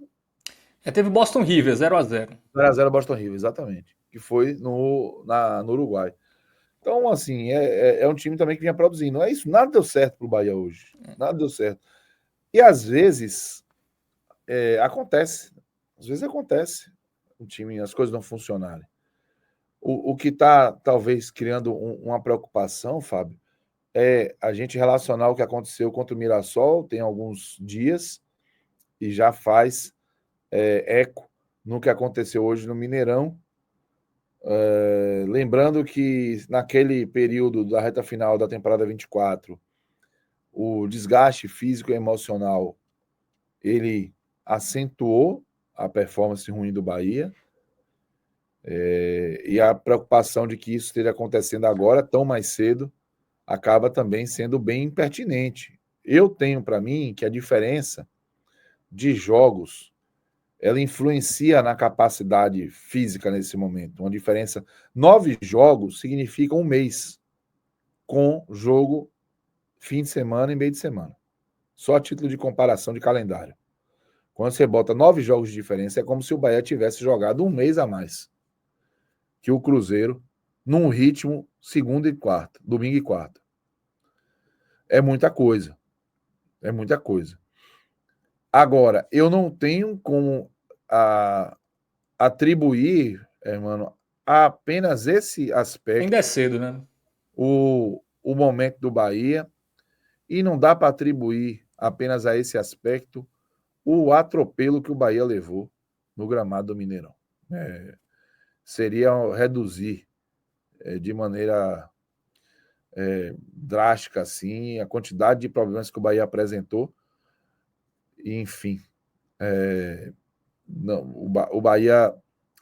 Teve Boston River, 0-0. 0x0 Boston River, exatamente. Que foi no Uruguai. Então, assim, é um time também que vinha produzindo. É isso, nada deu certo pro Bahia hoje. Nada deu certo. E às vezes acontece. Às vezes acontece o time, as coisas não funcionarem. O que está, talvez, criando uma preocupação, Fábio, é a gente relacionar o que aconteceu contra o Mirassol, tem alguns dias, e já faz eco no que aconteceu hoje no Mineirão. Lembrando que naquele período da reta final da temporada 24, o desgaste físico e emocional ele acentuou a performance ruim do Bahia, e a preocupação de que isso esteja acontecendo agora, tão mais cedo, acaba também sendo bem impertinente. Eu tenho para mim que a diferença de jogos ela influencia na capacidade física nesse momento. Uma diferença. 9 jogos significa um mês, com jogo fim de semana e meio de semana. Só a título de comparação de calendário. Quando você bota 9 jogos de diferença, é como se o Bahia tivesse jogado um mês a mais que o Cruzeiro, num ritmo segunda e quarta, domingo e quarta. É muita coisa. É muita coisa. Agora, eu não tenho como atribuir, mano, a apenas esse Ainda aspecto é cedo, né? o momento do Bahia, e não dá para atribuir apenas a esse aspecto o atropelo que o Bahia levou no gramado do Mineirão. Seria reduzir de maneira drástica assim a quantidade de problemas que o Bahia apresentou. E, enfim, não, o Bahia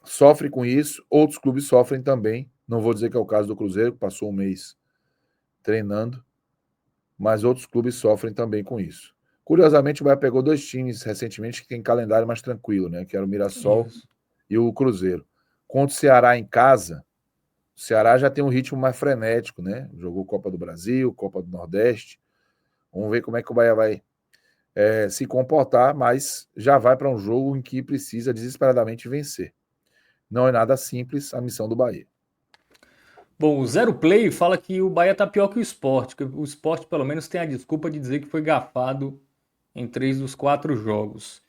sofre com isso, outros clubes sofrem também. Não vou dizer que é o caso do Cruzeiro, que passou um mês treinando, mas outros clubes sofrem também com isso. Curiosamente, o Bahia pegou 2 times recentemente que tem calendário mais tranquilo, né? Que era o Mirassol Isso. e o Cruzeiro. Contra o Ceará em casa, o Ceará já tem um ritmo mais frenético, né? Jogou Copa do Brasil, Copa do Nordeste. Vamos ver como é que o Bahia vai se comportar, mas já vai para um jogo em que precisa desesperadamente vencer. Não é nada simples a missão do Bahia. Bom, o Zero Play fala que o Bahia tá pior que o Sport, que o Sport pelo menos tem a desculpa de dizer que foi gafado em 3 dos 4 jogos.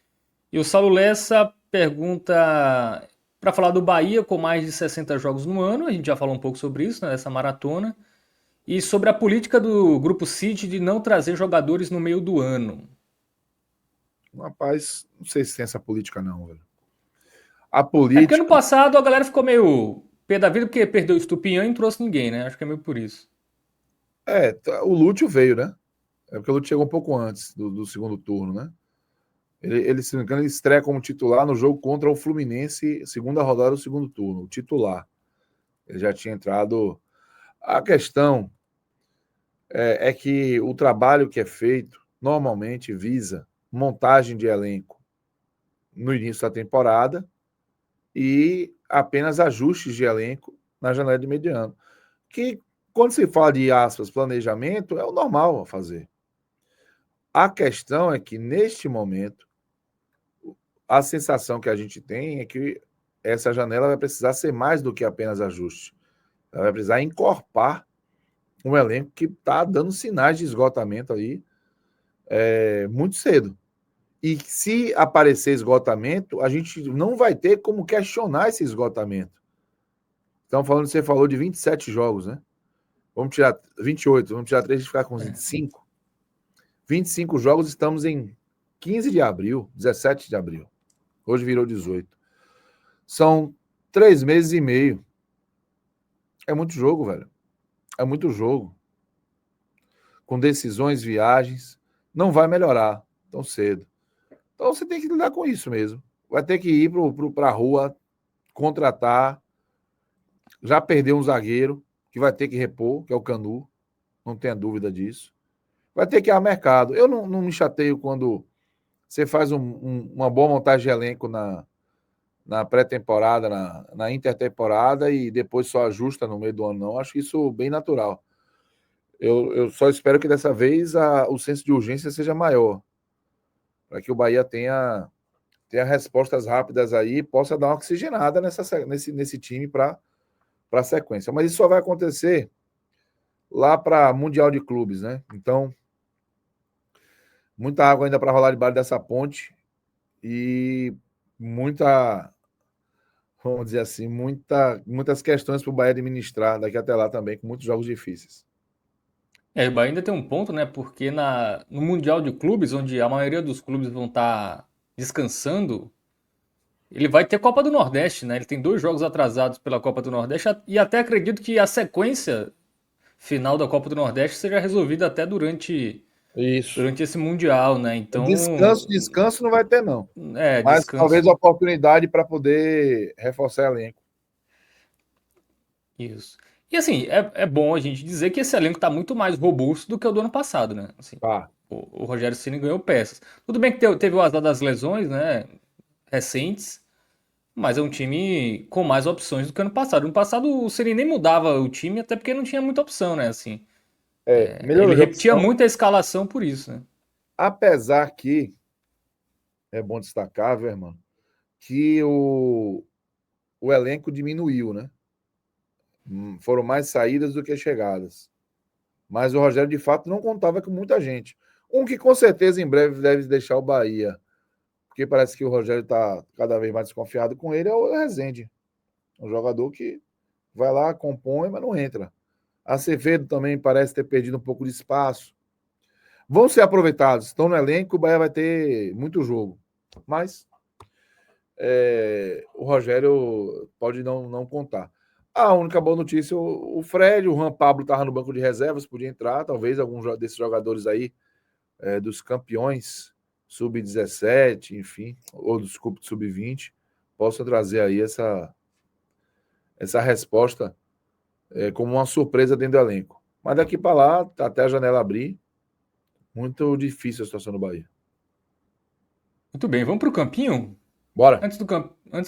E o Saulo Lessa pergunta para falar do Bahia com mais de 60 jogos no ano, a gente já falou um pouco sobre isso, né, essa maratona, e sobre a política do Grupo City de não trazer jogadores no meio do ano. Rapaz, não sei se tem essa política não, velho. A É porque ano política passado a galera ficou meio pé da vida porque perdeu o Estupinhã e não trouxe ninguém, né? Acho que é meio por isso. o Lúcio veio, né? É porque o Lúcio chegou um pouco antes do segundo turno, né? Ele, se não me engano, ele estreia como titular no jogo contra o Fluminense, segunda rodada do segundo turno, o titular. Ele já tinha entrado. A questão é que o trabalho que é feito normalmente visa montagem de elenco no início da temporada e apenas ajustes de elenco na janela de mediano. Que, quando se fala de aspas, planejamento, é o normal a fazer. A questão é que, neste momento, a sensação que a gente tem é que essa janela vai precisar ser mais do que apenas ajuste. Ela vai precisar encorpar um elenco que está dando sinais de esgotamento aí muito cedo. E se aparecer esgotamento, a gente não vai ter como questionar esse esgotamento. Então, você falou de 27 jogos, né? Vamos tirar 28, vamos tirar 3 e ficar com 25. 25 jogos, estamos em 15 de abril, 17 de abril. Hoje virou 18. São 3 meses e meio. É muito jogo, velho. É muito jogo. Com decisões, viagens. Não vai melhorar tão cedo. Então você tem que lidar com isso mesmo. Vai ter que ir para a rua, contratar. Já perdeu um zagueiro que vai ter que repor, que é o Canu. Não tenha dúvida disso. Vai ter que ir ao mercado. Eu não me chateio quando você faz uma boa montagem de elenco na pré-temporada, na intertemporada e depois só ajusta no meio do ano, não. Acho isso bem natural. Eu só espero que dessa vez o senso de urgência seja maior, para que o Bahia tenha respostas rápidas aí e possa dar uma oxigenada nesse time para a sequência. Mas isso só vai acontecer lá para Mundial de Clubes, né? Então, muita água ainda para rolar debaixo dessa ponte e muita vamos dizer assim, muitas questões para o Bahia administrar daqui até lá também, com muitos jogos difíceis. O Bahia ainda tem um ponto, né? Porque no Mundial de Clubes, onde a maioria dos clubes vão estar descansando, ele vai ter Copa do Nordeste, né? Ele tem 2 jogos atrasados pela Copa do Nordeste e até acredito que a sequência final da Copa do Nordeste seja resolvida até Isso. durante esse Mundial, né? Então, Descanso não vai ter, não. Mas talvez descanso. oportunidade para poder reforçar elenco. Isso. E assim, é bom a gente dizer que esse elenco está muito mais robusto do que o do ano passado, né? Assim, Tá. o Rogério Ceni ganhou peças. Tudo bem que teve o azar das lesões, né? Recentes, mas é um time com mais opções do que ano passado. No passado o Ceni nem mudava o time, até porque não tinha muita opção, né? Assim, ele Melhorou de repetia opção. muito a escalação por isso, né? Apesar que, é bom destacar, viu, irmão, que o elenco diminuiu, né? Foram mais saídas do que chegadas. Mas o Rogério, de fato, não contava com muita gente. Um que com certeza em breve deve deixar o Bahia, porque parece que o Rogério está cada vez mais desconfiado com ele, é o Rezende. Um jogador que vai lá, compõe, mas não entra. Acevedo também parece ter perdido um pouco de espaço. Vão ser aproveitados, estão no elenco, o Bahia vai ter muito jogo. Mas o Rogério pode não contar. A única boa notícia, o Fred, o Juan Pablo estava no banco de reservas, podia entrar, talvez alguns desses jogadores aí, dos campeões, sub-17, enfim, ou dos sub-20, possam trazer aí essa resposta como uma surpresa dentro do elenco. Mas daqui para lá, até a janela abrir, muito difícil a situação do Bahia. Muito bem, vamos para o campinho? Bora. Antes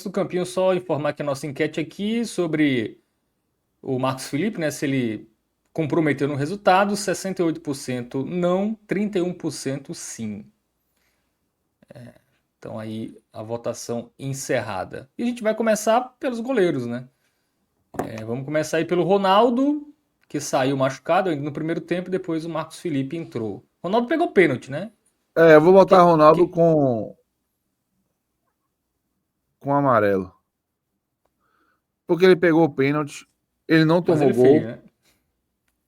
do campinho, só informar que a nossa enquete aqui sobre o Marcos Felipe, né? Se ele comprometeu no resultado, 68% não, 31% sim. Então aí a votação encerrada. E a gente vai começar pelos goleiros, né? Vamos começar aí pelo Ronaldo, que saiu machucado ainda no primeiro tempo, e depois o Marcos Felipe entrou. Ronaldo pegou pênalti, né? Eu vou botar Que, Ronaldo que, com amarelo. Porque ele pegou o pênalti, ele não mas tomou ele fez, gol.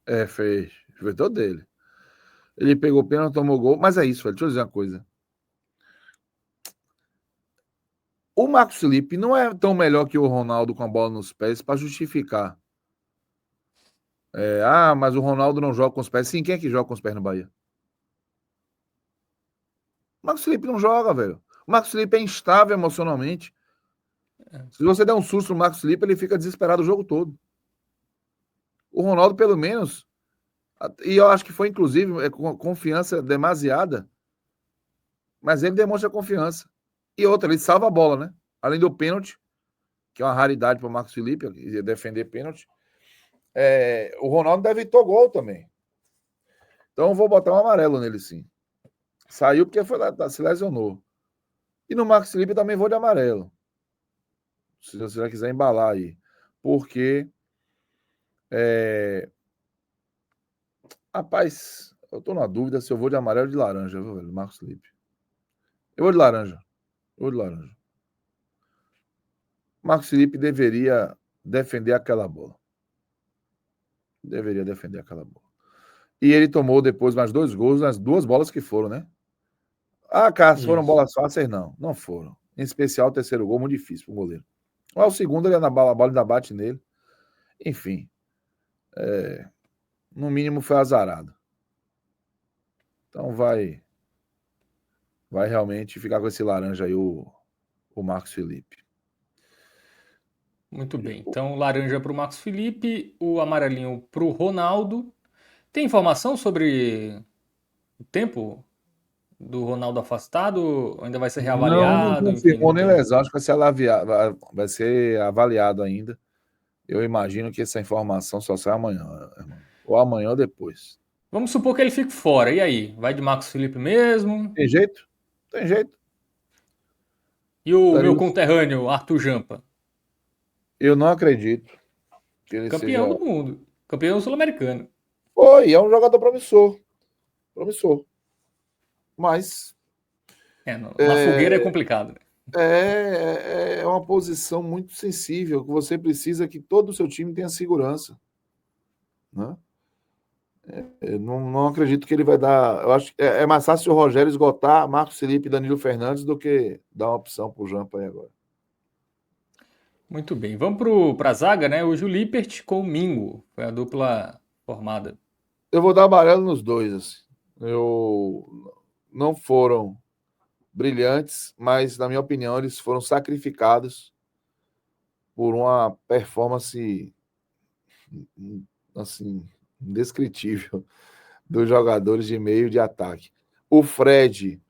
né? Fez. Foi todo dele. Ele pegou o pênalti, tomou gol. Mas é isso, velho. Deixa eu dizer uma coisa. O Marcos Felipe não é tão melhor que o Ronaldo com a bola nos pés para justificar. Mas o Ronaldo não joga com os pés. Sim, quem é que joga com os pés no Bahia? O Marcos Felipe não joga, velho. O Marcos Felipe é instável emocionalmente. Se você der um susto no Marcos Felipe, ele fica desesperado o jogo todo. O Ronaldo, pelo menos, e eu acho que foi, inclusive, com confiança demasiada, mas ele demonstra confiança. E outra, ele salva a bola, né? Além do pênalti, que é uma raridade para o Marcos Felipe, defender pênalti. O Ronaldo deve evitou gol também. Então eu vou botar um amarelo nele, sim. Saiu porque se lesionou. E no Marcos Felipe também vou de amarelo. Se você já quiser embalar aí. Porque, rapaz, eu tô na dúvida se eu vou de amarelo ou de laranja, viu, velho? Marcos Felipe. Eu vou de laranja. Eu vou de laranja. Marcos Felipe deveria defender aquela bola. Deveria defender aquela bola. E ele tomou depois mais 2 gols nas 2 bolas que foram, né? Cássio, foram Isso. bolas fáceis? Não foram. Em especial o terceiro gol, muito difícil para o goleiro. Mas o segundo, ele na bola, a bola ainda bate nele. Enfim, no mínimo foi azarado. Então vai realmente ficar com esse laranja aí o Marcos Felipe. Muito bem. Então, laranja para o Marcos Felipe, o amarelinho para o Ronaldo. Tem informação sobre o tempo do Ronaldo afastado? Ainda vai ser Não reavaliado? Enfim, confirmou não nem tem. lesão, acho que vai ser avaliado ainda. Eu imagino que essa informação só sai amanhã, irmão. Ou amanhã ou depois. Vamos supor que ele fique fora. E aí? Vai de Marcos Felipe mesmo? Tem jeito? Tem jeito. E o meu Daria- conterrâneo, Arthur Jampa? Eu não acredito que ele Campeão seja. do mundo. Campeão sul-americano. Foi, é um jogador promissor. Promissor. Mas Na fogueira é complicado, né? É uma posição muito sensível, que você precisa que todo o seu time tenha segurança, né? Eu não acredito que ele vai dar. Eu acho que é mais fácil o Rogério esgotar Marcos Felipe e Danilo Fernandes do que dar uma opção para o Jampa aí agora. Muito bem. Vamos para a zaga, né? Hoje o Lippert com o Mingo. Foi a dupla formada. Eu vou dar amarelo nos dois. Assim. Não foram brilhantes, mas, na minha opinião, eles foram sacrificados por uma performance assim, indescritível dos jogadores de meio de ataque. O Fred,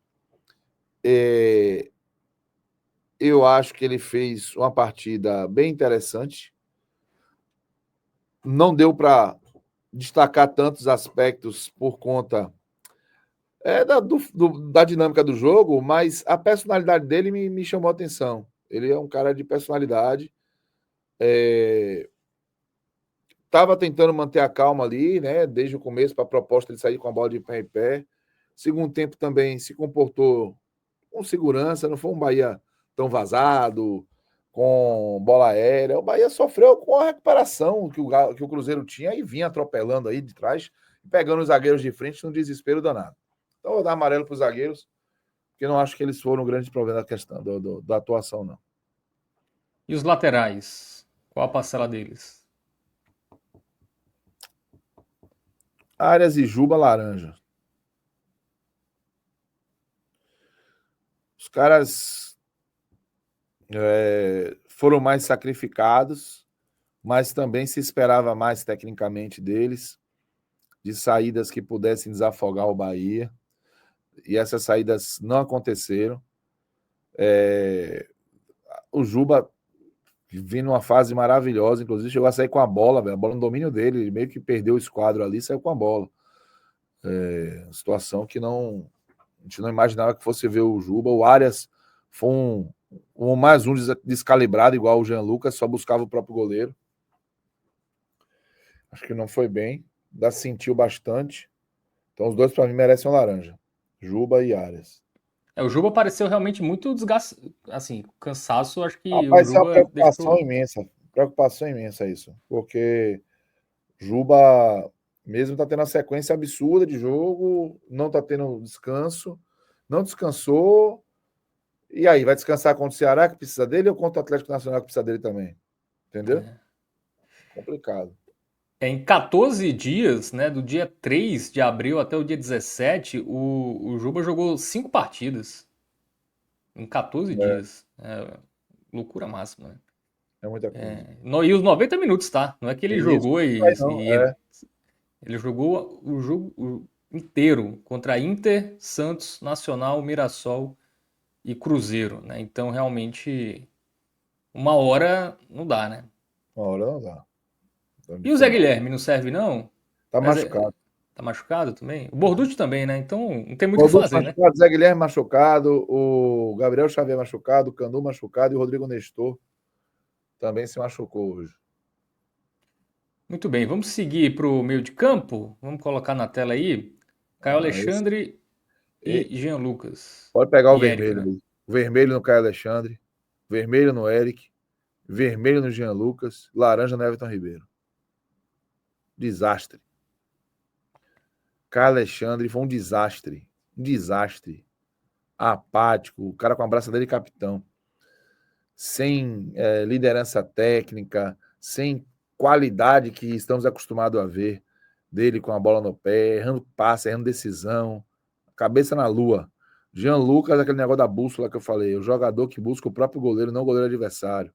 eu acho que ele fez uma partida bem interessante. Não deu para destacar tantos aspectos por conta da dinâmica do jogo, mas a personalidade dele me chamou a atenção. Ele é um cara de personalidade. Estava tentando manter a calma ali, né? Desde o começo, para a proposta de sair com a bola de pé em pé. Segundo tempo também se comportou com segurança, não foi um Bahia tão vazado, com bola aérea. O Bahia sofreu com a recuperação que o Cruzeiro tinha e vinha atropelando aí de trás, pegando os zagueiros de frente no desespero danado. Então, eu vou dar amarelo para os zagueiros, porque não acho que eles foram um grande problema da questão da atuação, não. E os laterais? Qual a parcela deles? Arias e Juba laranja. Os caras foram mais sacrificados, mas também se esperava mais tecnicamente deles, de saídas que pudessem desafogar o Bahia. E essas saídas não aconteceram. O Juba vindo numa fase maravilhosa, inclusive chegou a sair com a bola, véio, a bola no domínio dele, ele meio que perdeu o esquadro ali, saiu com a bola. Situação que a gente não imaginava que fosse ver o Juba. O Arias foi mais um descalibrado, igual o Jean Lucas, só buscava o próprio goleiro. Acho que não foi bem, sentiu bastante. Então os dois para mim merecem um laranja. Juba e Arias. O Juba pareceu realmente muito desgastado, assim, cansaço. Acho que o Rapaz, isso é uma Juba deixou. preocupação imensa isso, porque Juba mesmo tá tendo uma sequência absurda de jogo, não tá tendo descanso, não descansou. E aí, vai descansar contra o Ceará, que precisa dele, ou contra o Atlético Nacional, que precisa dele também? Entendeu? Complicado. Em 14 dias, né, do dia 3 de abril até o dia 17, o Juba jogou 5 partidas. Em 14 dias. Loucura máxima, né? É muita coisa. E os 90 minutos, tá? Não é que ele Isso, jogou não vai não. ele jogou o jogo inteiro contra Inter, Santos, Nacional, Mirassol e Cruzeiro, né? Então, realmente, uma hora não dá, né? Uma hora não dá. E o Zé Guilherme não serve, não? Tá Mas machucado. tá machucado também? O Borducci também, né? Então, não tem muito o que Rodolfo fazer, né? machucado, Zé Guilherme machucado, o Gabriel Xavier machucado, o Canu machucado e o Rodrigo Nestor também se machucou hoje. Muito bem, vamos seguir para o meio de campo. Vamos colocar na tela aí. Caio Esse, Alexandre e Jean Lucas. pode pegar o E Érico, vermelho né? aí. O vermelho no Caio Alexandre, vermelho no Eric, vermelho no Jean Lucas, laranja no Everton Ribeiro. Desastre. Caio Alexandre foi um desastre. Um desastre. Apático, o cara com a braçadeira de capitão. Sem liderança técnica, sem qualidade que estamos acostumados a ver dele com a bola no pé, errando passe, errando decisão, cabeça na lua. Jean Lucas, aquele negócio da bússola que eu falei, o jogador que busca o próprio goleiro, não o goleiro adversário.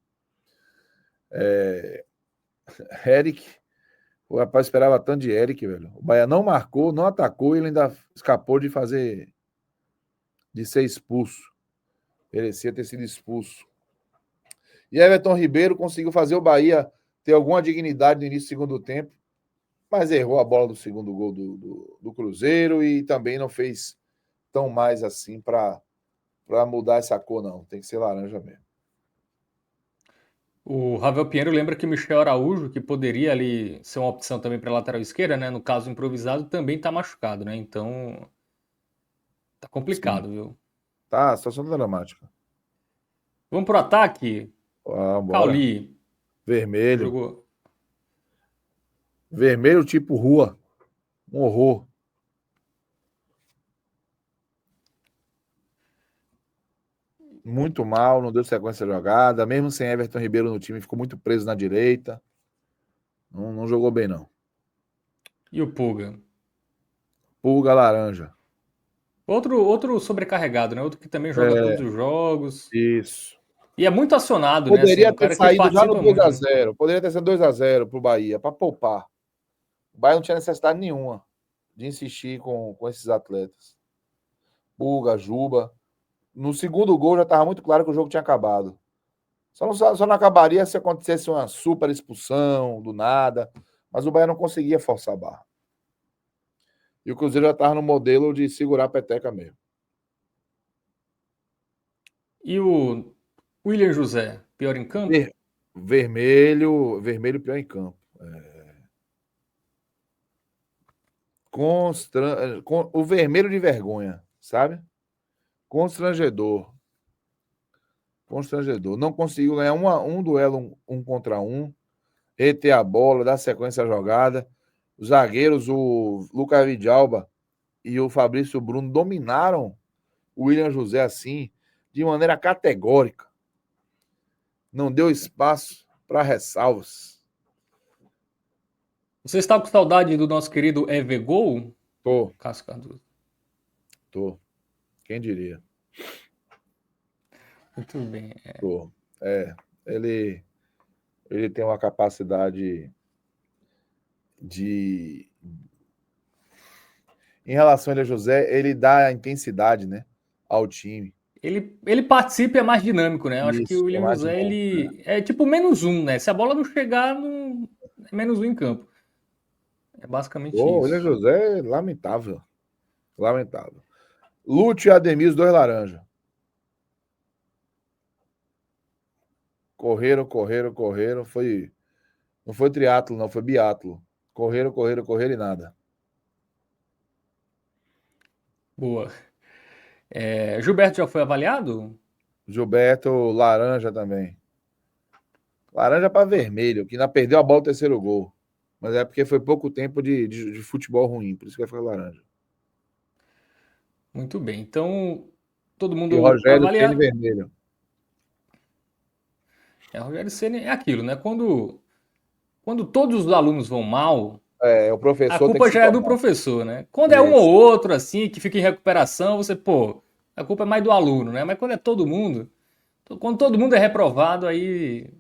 Eric, o rapaz esperava tanto de Eric, velho. O Bahia não marcou, não atacou e ele ainda escapou de ser expulso. Merecia ter sido expulso. E Everton Ribeiro conseguiu fazer o Bahia ter alguma dignidade no início do segundo tempo, mas errou a bola do segundo gol do Cruzeiro e também não fez tão mais assim para mudar essa cor, não. Tem que ser laranja mesmo. O Ravel Pinheiro lembra que o Michel Araújo, que poderia ali ser uma opção também para lateral esquerda, né? No caso improvisado, também está machucado, né? Então tá Sim. complicado, viu? Tá, situação dramática. Vamos pro ataque. Bora. Cauli Vermelho. jogou. Vermelho tipo rua. Um horror. Muito mal, não deu sequência de jogada. Mesmo sem Everton Ribeiro no time, ficou muito preso na direita. Não jogou bem, não. E o Pulga? Pulga laranja. Outro sobrecarregado, né? Outro que também joga todos É, os jogos. isso. E é muito acionado, né? Assim, Poderia um ter cara que saído já no participa dois muito, a né? zero. Poderia ter sido 2-0 pro Bahia, para poupar. O Bahia não tinha necessidade nenhuma de insistir com esses atletas. Pulga, Juba. No segundo gol já estava muito claro que o jogo tinha acabado. Só não acabaria se acontecesse uma super expulsão do nada. Mas o Bahia não conseguia forçar a barra. E o Cruzeiro já estava no modelo de segurar a peteca mesmo. E o William José, pior em campo? Vermelho pior em campo. O vermelho de vergonha, sabe? Constrangedor. Constrangedor. Não conseguiu ganhar um duelo um contra um, reter a bola, dar sequência à jogada. Os zagueiros, o Lucas Vidalba e o Fabrício Bruno, dominaram o William José assim, de maneira categórica. Não deu espaço para ressalvas. Você está com saudade do nosso querido Evegol? Tô, Cássio Cardoso. tô. Quem diria? Muito bem. Tô. Ele, ele tem uma capacidade de. Em relação a William José, ele dá intensidade, né, ao time. Ele participa e é mais dinâmico, né? Eu acho que o Isso, é William mais José, dinâmico. ele é tipo menos um, né? Se a bola não chegar, é menos um em campo. É basicamente O William isso. José é lamentável. Lamentável. Lúcio e Ademir, os dois laranja. Correram. Não foi triatlo, não, foi biatlo. Correram e nada. Boa. Gilberto já foi avaliado? Gilberto, laranja também. Laranja para vermelho, que ainda perdeu a bola no terceiro gol. Mas é porque foi pouco tempo de futebol ruim, por isso que vai ficar laranja. Muito bem. Então, todo E o mundo Rogério Ceni avalia. vermelho. O Rogério Ceni é aquilo, né? Quando todos os alunos vão mal, O a professor tem que culpa se já é do tornar. professor, né? Quando é um ou Isso. outro, assim, que fica em recuperação, você, pô, a culpa é mais do aluno, né? Mas quando é todo mundo, quando todo mundo é reprovado, aí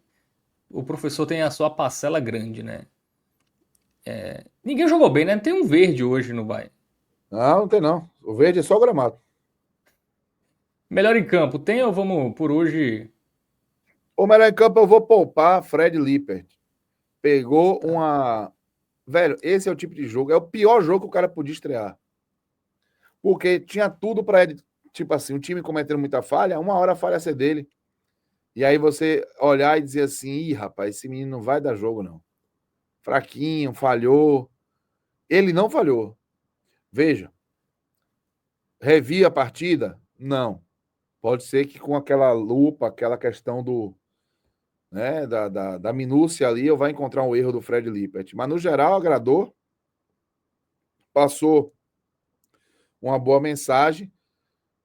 o professor tem a sua parcela grande, né? Ninguém jogou bem, né? Tem um verde hoje no Bahia. Não tem não. O verde é só o gramado. Melhor em campo, tem ou vamos por hoje? O melhor em campo eu vou poupar Fred Lippert. Pegou uma. Velho, esse é o tipo de jogo. É o pior jogo que o cara podia estrear. Porque tinha tudo para ele. Tipo assim, o time cometendo muita falha, uma hora a falha ser dele. E aí você olhar e dizer assim: ih, rapaz, esse menino não vai dar jogo, não. Fraquinho, falhou. Ele não falhou. Veja, revi a partida? Não. Pode ser que com aquela lupa, aquela questão da minúcia ali, eu vá encontrar um erro do Fred Lippert. Mas no geral, agradou, passou uma boa mensagem.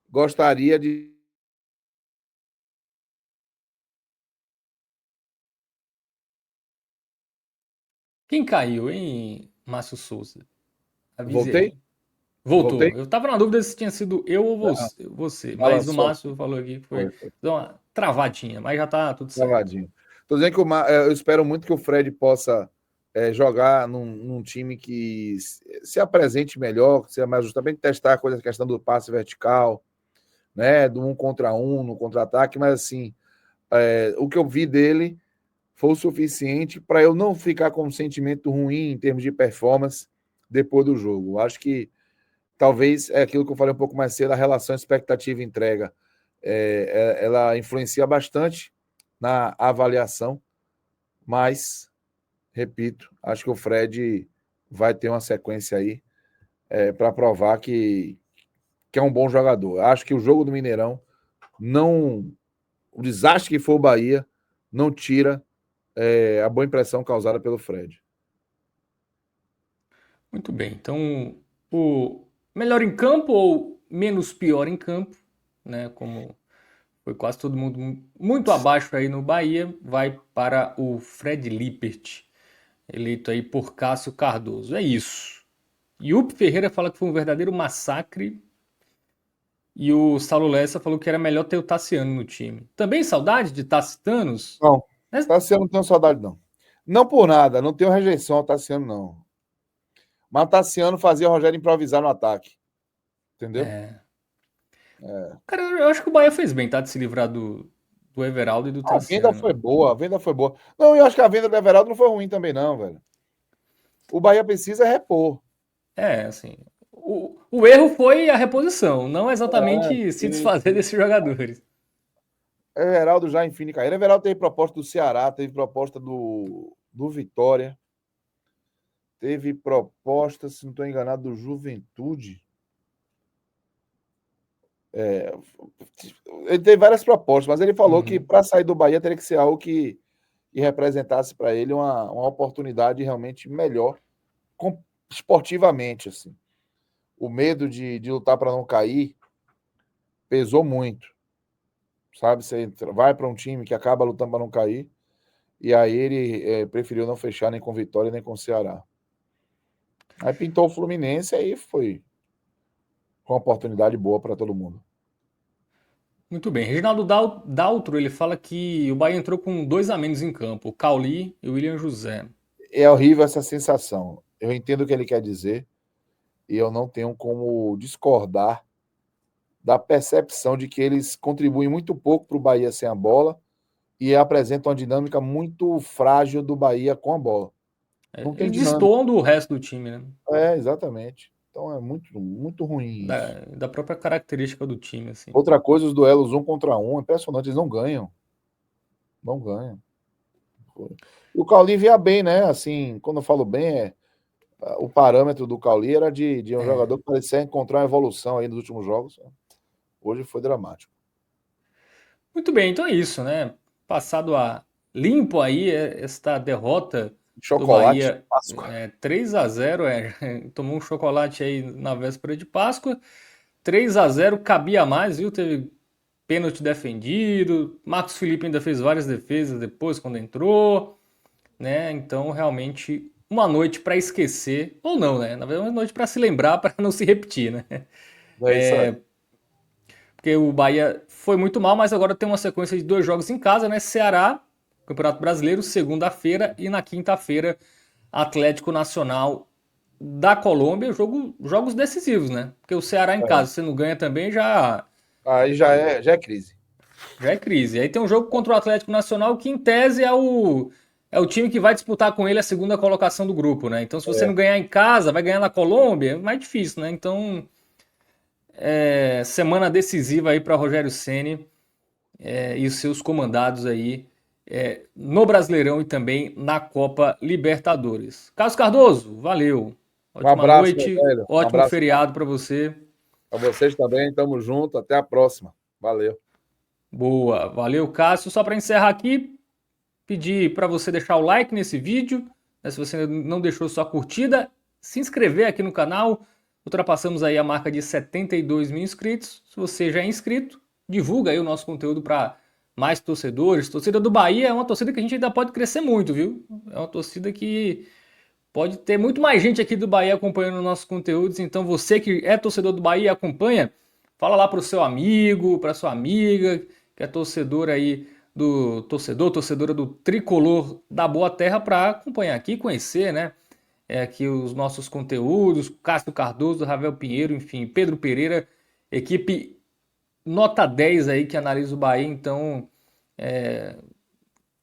Gostaria de. Quem caiu, hein, Márcio Souza? Avise Voltei? aí. Voltou. Voltei? Eu tava na dúvida se tinha sido eu ou Não, você, mas o balançou Márcio aqui. falou aqui que foi Foi. deu uma travadinha, mas já tá tudo certo. Travadinho. Estou dizendo que eu espero muito que o Fred possa jogar num time que se apresente melhor, que seja mais justamente testar a questão do passe vertical, né? Do um contra um, no contra-ataque, mas assim, o que eu vi dele foi o suficiente para eu não ficar com um sentimento ruim em termos de performance depois do jogo. Acho que talvez é aquilo que eu falei um pouco mais cedo, a relação expectativa-entrega. Ela influencia bastante na avaliação, mas, repito, acho que o Fred vai ter uma sequência aí para provar que é um bom jogador. Acho que o jogo do Mineirão não o desastre que foi o Bahia não tira a boa impressão causada pelo Fred. Muito bem. Então, o melhor em campo ou menos pior em campo, né? Como foi quase todo mundo muito abaixo aí no Bahia, vai para o Fred Lippert, eleito aí por Cássio Cardoso. É isso. Yup Ferreira fala que foi um verdadeiro massacre. E o Saulo Lessa falou que era melhor ter o Tassiano no time. Também saudade de Tassitanos? Não, Né? Tassiano não tenho saudade, não. Não por nada, não tenho rejeição ao Tassiano, não. Mas Tassiano fazia o Rogério improvisar no ataque. Entendeu? Cara, eu acho que o Bahia fez bem, tá? De se livrar do Everaldo e do A venda Tassiano. foi boa, a venda foi boa. Não, eu acho que a venda do Everaldo não foi ruim também, não, velho. O Bahia precisa repor. Assim. O erro foi a reposição, não exatamente se desfazer desses jogadores. Everaldo já em fim de carreira. Everaldo teve proposta do Ceará, teve proposta do Vitória, teve proposta, se não estou enganado, do Juventude. Ele teve várias propostas, mas ele falou que para sair do Bahia teria que ser algo que representasse para ele uma oportunidade realmente melhor, esportivamente. Assim. O medo de lutar para não cair pesou muito. Sabe, você vai para um time que acaba lutando para não cair, e aí ele preferiu não fechar nem com Vitória nem com o Ceará. Aí pintou o Fluminense, aí foi uma oportunidade boa para todo mundo. Muito bem. Reginaldo Daltro, ele fala que o Bahia entrou com 2 a menos em campo, o Cauli e o William José. É horrível essa sensação. Eu entendo o que ele quer dizer e eu não tenho como discordar da percepção de que eles contribuem muito pouco para o Bahia sem a bola e apresentam uma dinâmica muito frágil do Bahia com a bola. Não tem Eles dinâmica. destoam do resto do time, né? Exatamente. Então é muito, muito ruim isso. Da própria característica do time, assim. Outra coisa, os duelos 1 contra 1, impressionante, eles não ganham. Não ganham. E o Cauli via bem, né? Assim, quando eu falo bem, o parâmetro do Cauli era de um jogador que parecia encontrar uma evolução aí nos últimos jogos. Hoje foi dramático. Muito bem, então é isso, né? Passado a limpo aí esta derrota do Chocolate de Bahia, Páscoa. 3 a 0, tomou um chocolate aí na véspera de Páscoa. 3 a 0 cabia mais, viu? Teve pênalti defendido. Marcos Felipe ainda fez várias defesas depois quando entrou, né? Então, realmente uma noite para esquecer ou não, né? Na verdade, uma noite para se lembrar, para não se repetir, né? É isso aí. Porque o Bahia foi muito mal, mas agora tem uma sequência de 2 jogos em casa, né? Ceará, Campeonato Brasileiro, segunda-feira, e na quinta-feira, Atlético Nacional da Colômbia, jogos decisivos, né? Porque o Ceará em casa, você não ganha também, Aí já é crise. já é crise. Aí tem um jogo contra o Atlético Nacional, que em tese é o time que vai disputar com ele a segunda colocação do grupo, né? Então, se você não ganhar em casa, vai ganhar na Colômbia, é mais difícil, né? Então, semana decisiva aí para Rogério Ceni e os seus comandados aí no Brasileirão e também na Copa Libertadores. Carlos Cardoso, valeu. Um Ótima abraço, meu noite, velho. Um ótimo abraço feriado para você. para vocês também. Tamo junto. Até a próxima. Valeu. Boa, valeu, Cássio. Só para encerrar aqui, pedir para você deixar o like nesse vídeo, né, se você não deixou sua curtida, se inscrever aqui no canal. Ultrapassamos aí a marca de 72 mil inscritos. Se você já é inscrito, divulga aí o nosso conteúdo para mais torcedores. Torcida do Bahia é uma torcida que a gente ainda pode crescer muito, viu? É uma torcida que pode ter muito mais gente aqui do Bahia acompanhando nossos conteúdos. Então você que é torcedor do Bahia e acompanha, fala lá para o seu amigo, para sua amiga, que é torcedora aí torcedora do Tricolor da Boa Terra, para acompanhar aqui, conhecer, né? Aqui os nossos conteúdos, Cássio Cardoso, Ravel Pinheiro, enfim, Pedro Pereira, equipe nota 10 aí que analisa o Bahia. Então,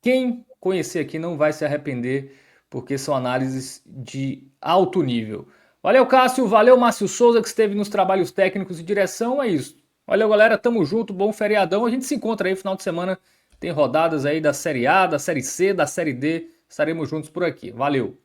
quem conhecer aqui não vai se arrepender, porque são análises de alto nível. Valeu, Cássio, valeu, Márcio Souza, que esteve nos trabalhos técnicos e direção. É isso. Valeu, galera, tamo junto, bom feriadão. A gente se encontra aí no final de semana. Tem rodadas aí da Série A, da Série C, da Série D. Estaremos juntos por aqui. Valeu.